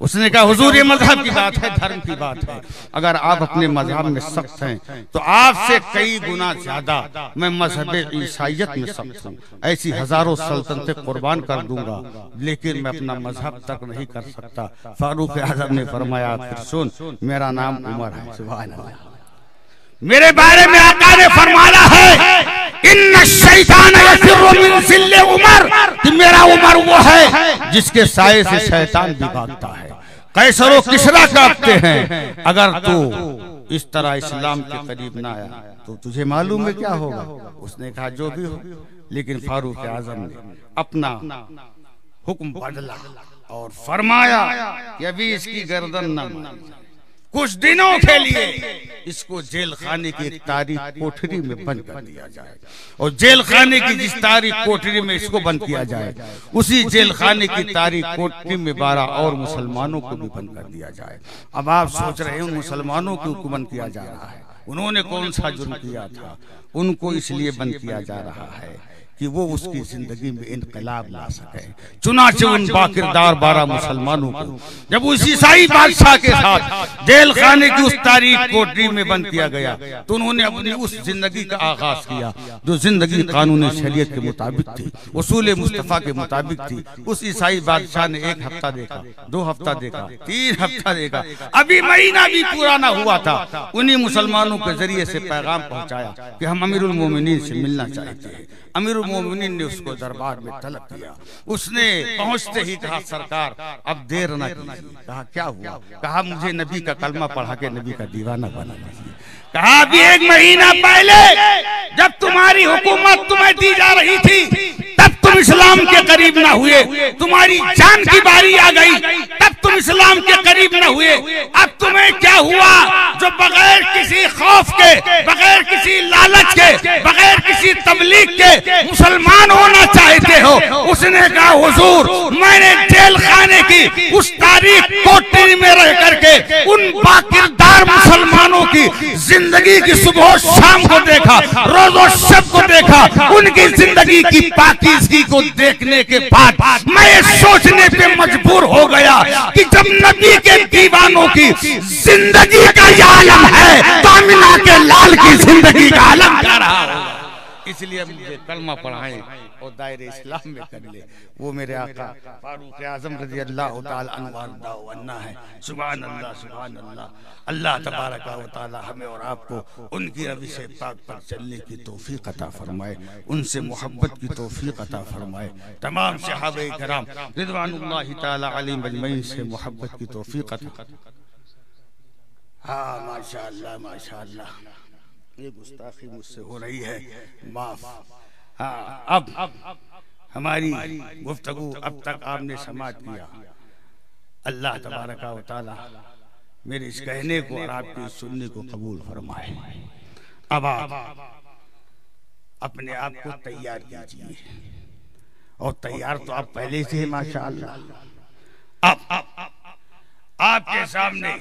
उसने कहा हुजूर ये मजहब की बात है, धर्म की बात है, अगर आप अपने मजहब में सख्त हैं तो आपसे कई गुना ज्यादा मैं मजहब ईसाइयत में सख्त हूँ। ऐसी हजारों सल्तनतें कुर्बान कर दूंगा, लेकिन मैं अपना मजहब तक नहीं कर सकता। फारूक आजम ने फरमाया फिर सुन, मेरा नाम उमर है। सुभान अल्लाह। मेरे बारे में आका ने फरमाया है इन्ना शैतान यफिरु मिन जिल्ल उमर, कि मेरा उमर वो है जिसके साये से शैतान भी भागता है। कैसर व किसरा कांपते हैं, अगर तू इस तरह इस्लाम के करीब ना आया तो तुझे मालूम है क्या होगा? उसने कहा जो भी हो, लेकिन फारूक आजम ने अपना हुक्म बदला और फरमाया कि अभी इसकी गर्दन न, कुछ दिनों के लिए इसको जेल खाने की एक तारीख कोठरी में बंद कर दिया जाए, और जेल खाने की जिस तारीख कोठरी में इसको बंद किया जाए, उसी जेल खाने की तारीख कोठरी में 12 और मुसलमानों को भी बंद कर दिया जाए। अब आप सोच रहे हैं उन मुसलमानों को क्यों बंद किया जा रहा है? उन्होंने कौन सा जुर्म किया था? उनको इसलिए बंद किया जा रहा है कि वो उसकी जिंदगी में इनकलाब ला सके। चुनाचे उन बाकिरदार 12 मुसलमानों को जब उस ईसाई बादशाह के साथ जेल खाने की उस तारीख कोठरी में बंद किया गया, तो उन्होंने अपनी उस जिंदगी का आगाज किया जो जिंदगी कानून शरीयत के मुताबिक थी, उसूल मुस्तफा के मुताबिक थी। उस ईसाई बादशाह ने 1 हफ्ता देखा, 2 हफ्ता देखा, 3 हफ्ता देखा, अभी महीना भी पूरा ना हुआ था। उन्हीं मुसलमानों के जरिए से पैगाम पहुंचाया कि हम अमीरुल मोमिनीन से मिलना चाहते हैं। अमीरुल मोमिनीन ने उसको दरबार में तलब किया। उसने पहुंचते ही कहा सरकार अब देर न कीजिए। कहा क्या हुआ? कहा मुझे नबी का कलमा पढ़ा के नबी का दीवाना बना दीजिए। कहा अभी 1 महीना पहले जब तुम्हारी हुकूमत तुम्हें दी जा रही थी तब तुम इस्लाम के करीब ना हुए, तुम्हारी जान की बारी आ गई तब तुम इस्लाम के करीब न हुए। अब तुम्हें क्या हुआ जो बगैर किसी खौफ के, बगैर किसी लालच के, बगैर किसी तबलीग के मुसलमान होना चाहते हो? उसने कहा हुजूर, मैंने जेल खाने की उस तारीख कोठरी में रह करके उन बाकिरदार मुसलमानों की जिंदगी की सुबह शाम को देखा, रोजो शब को देखा। उनकी जिंदगी की पाकीज़गी को देखने के बाद मैं ये सोचने पे मजबूर हो गया कि जब नबी के दीवानों की जिंदगी का ये आलम है तो आमिना के लाल की जिंदगी का आलम क्या रहा होगा। इसलिए मुझे कलमा पढ़ाएं और दायरे इस्लाम में कर ले। वो मेरे आका फारूक आजम रज़ी अल्लाह तआला अन्हु है। सुभान अल्लाह, सुभान अल्लाह। अल्लाह तबारक व तआला हमें और आपको उनकी रविश पाक पर चलने की तौफीक अता फरमाए, उनसे मोहब्बत की तौफीक अता फरमाए। तमाम सहाबे किराम रिज़वानुल्लाहि तआला अलैहिम अजमईन से मोहब्बत की तौफीक अता। हाँ माशाअल्लाह, माशाअल्लाह। ये गुस्ताखी मुझसे हो रही है, माफ। हाँ, अब हमारी गुफ्तगू अब तक आपने समाप्त किया। अल्लाह तबारक व तआला मेरे इस कहने को और आपके सुनने को कबूल फरमाए। अब आप अपने आप को तैयार कीजिए, और तैयार तो आप पहले से हैं माशाअल्लाह। अब आपके सामने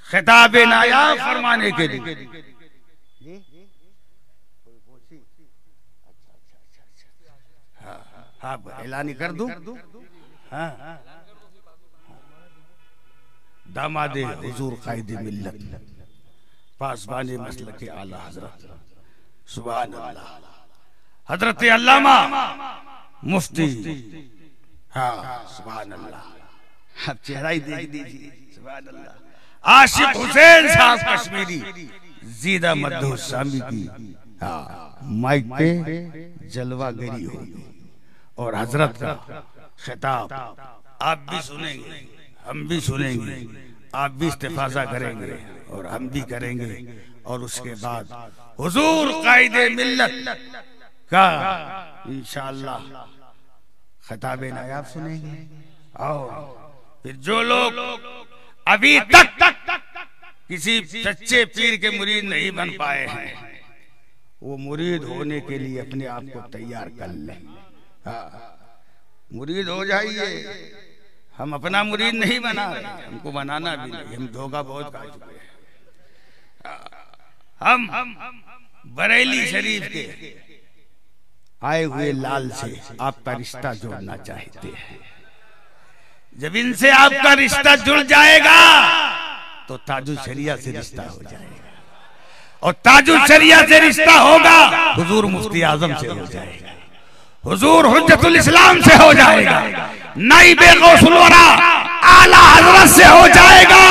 खिताब नायाब फरमाने के लिए हाँ, ऐलानी कर दूं। हाँ, दामादे हुजूर कायदे मिल्लत पासबाने मसलके आला हजरत सुभान अल्लाह हजरत अल्लामा मुफ्ती। हाँ सुभान अल्लाह। अब चेहरा ही देख दीजिए, सुभान अल्लाह। आशिक हुसैन साहब कश्मीरी जीदा मद्दू शामी की माइक पे जलवागरी होगी, और हजरत का खिताब आप भी सुनेंगे, हम भी सुनेंगे, आप भी इस्तिफाजा करेंगे और हम भी करेंगे। और उसके बाद हुजूर कायदे मिल्लत का इंशाअल्लाह खिताब नायाब सुनेंगे। और फिर जो लोग अभी तक किसी सच्चे पीर के मुरीद नहीं बन पाए हैं, वो मुरीद होने के लिए अपने आप को तैयार कर लें। मुरीद हो जाइए। हम अपना मुरीद नहीं बना रहे, हमको बनाना भी नहीं, हम धोखा बहुत खा चुके हैं। हम बरेली शरीफ के आए हुए लाल से आपका रिश्ता जोड़ना चाहते हैं। जब इनसे आपका रिश्ता जुड़ जाएगा तो ताजुल शरिया से रिश्ता हो जाएगा, और ताजुल शरिया से रिश्ता होगा हुजूर मुफ्ती आजम से हो जाएगा, हुजूर हुज्जतुल इस्लाम से हो जाएगा, नाइबे गौसुल वरा आला हजरत से हो जाएगा,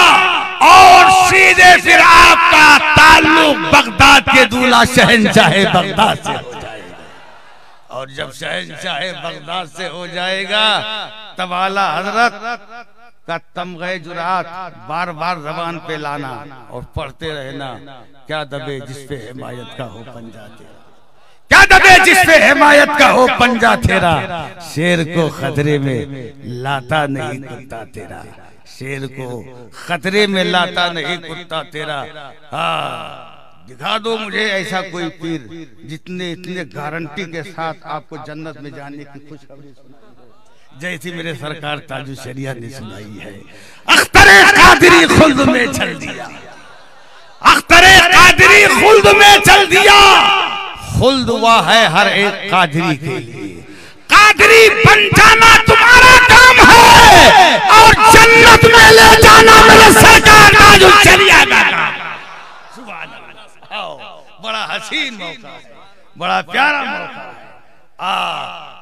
और सीधे फिर आपका ताल्लुक बगदाद के दूल्हा शहंशाहे बगदाद से हो जाएगा। और जब शहंशाहे बगदाद से हो जाएगा तब आला हजरत का तमग़े जुरात बार बार ज़बान पे लाना और पढ़ते रहना, क्या दबे जिस पे हिमायत का हो पंजा तेरा, क्या दबे जिस पे हिमायत का हो पंजा तेरा, शेर को खतरे में लाता नहीं कुत्ता तेरा, शेर को खतरे में लाता नहीं कुत्ता तेरा। हाँ, दिखा दो मुझे ऐसा कोई पीर जितने इतने गारंटी के साथ आपको जन्नत में जाने की खुशखबरी सुनाई जैसी मेरे सरकार ताजुल शरिया ने सुनाई है। अख्तरे कादरी खुल्द में चल दिया, अख्तरे कादरी खुल्द में चल दिया, खुल्द हुआ है हर एक कादरी के लिए। कादरी बन जाना तुम्हारा काम है, और जन्नत में ले जाना मेरे सरकार ताजुल शरिया का काम। सुभान अल्लाह। बड़ा हसीन मौका है, बड़ा प्यारा मौका है।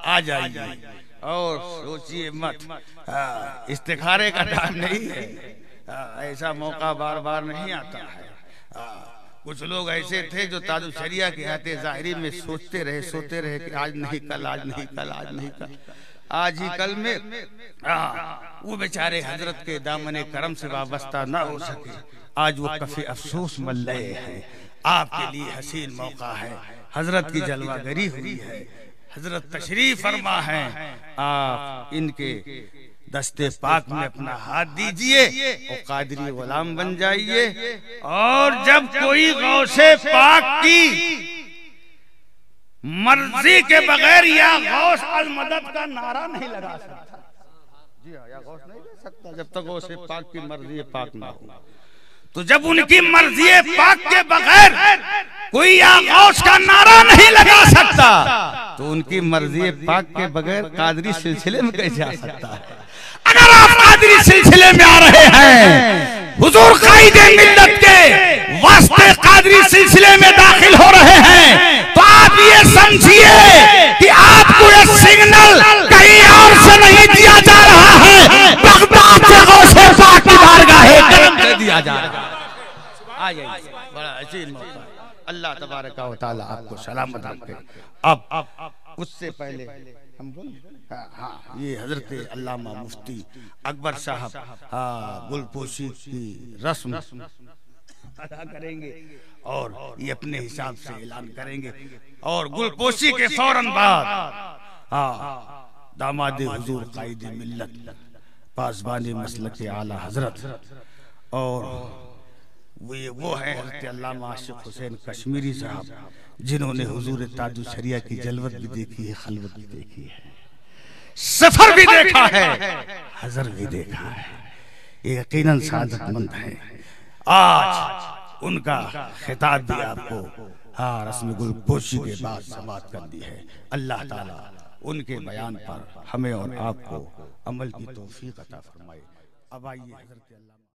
आ जाइए और सोचिए मत। इस्तिखारे का टाइम नहीं है, ऐसा मौका बार बार नहीं आता है। कुछ लोग ऐसे थे जो ताजुल शरिया के आते ज़ाहिरी में सोचते रहे कि आज नहीं कल, आज नहीं कल, आज नहीं कल, आज ही कल में वो बेचारे हजरत के दामने करम से वाबस्ता ना हो सके। आज वो कफे अफसोस मल रहे हैं। आपके लिए हसीन मौका है, हजरत की जलवागरी हुई है, हजरत तशरीफ फरमा है। आप इनके दस्ते पाक में अपना हाथ दीजिए और कादरी गुलाम बन जाइए। और जब कोई गौसे पाक की मर्जी के बगैर या गौस अल मदद का नारा नहीं लगा सकता, जी हाँ, या गौस नहीं ले सकता जब तक गौसे पाक की मर्जी पाक ना हो। तो जब उनकी मर्जी पाक के बगैर कोई या गौस का नारा नहीं लगा सकता, तो उनकी मर्जी पाक के बगैर कादरी सिलसिले में कैसे आ सकता है। अगर आप कादरी सिलसिले में आ रहे हैं, हुजूर कायदे मिल्लत के वास्ते कादरी सिलसिले में दाखिल हो रहे हैं, तो आप ये समझिए कि आपको ये सिग्नल कहीं और से नहीं दिया जा रहा है, बगदाद से गौसे पाक की बारगाह करम से दिया जा रहा है। आ जाइए, बड़ा अजीब मौका। अल्लाह तबारक व तआला आपको सलामत रखे। अब उससे पहले हम बोले, हाँ, ये हजरत अल्लामा मुफ्ती अकबर साहब गुलपोशी की रस्म अदा करेंगे और ये अपने हिसाब से ऐलान करेंगे। और गुलपोशी के फौरन बाद दामाद हुजूर कायदे मिल्लत पासबानी मसलक के आला हजरत और वो है हज़रत अल्लामा आशिक हुसैन कश्मीरी साहब, जिन्होंने हुजूर ताजु शरिया की जलवत भी देखी है, खलवत भी देखी है, सफर भी देखा है, हजर भी देखा है, ये यकीनन सादतमंद है। आज उनका खिताब भी आपको रस्म गुलपोशी के बाद समाप्त कर दी है। अल्लाह ताला उनके बयान पर हमें और आपको अमल की तौफीक अता फरमाए। अब आइए हज़रत अल्लाह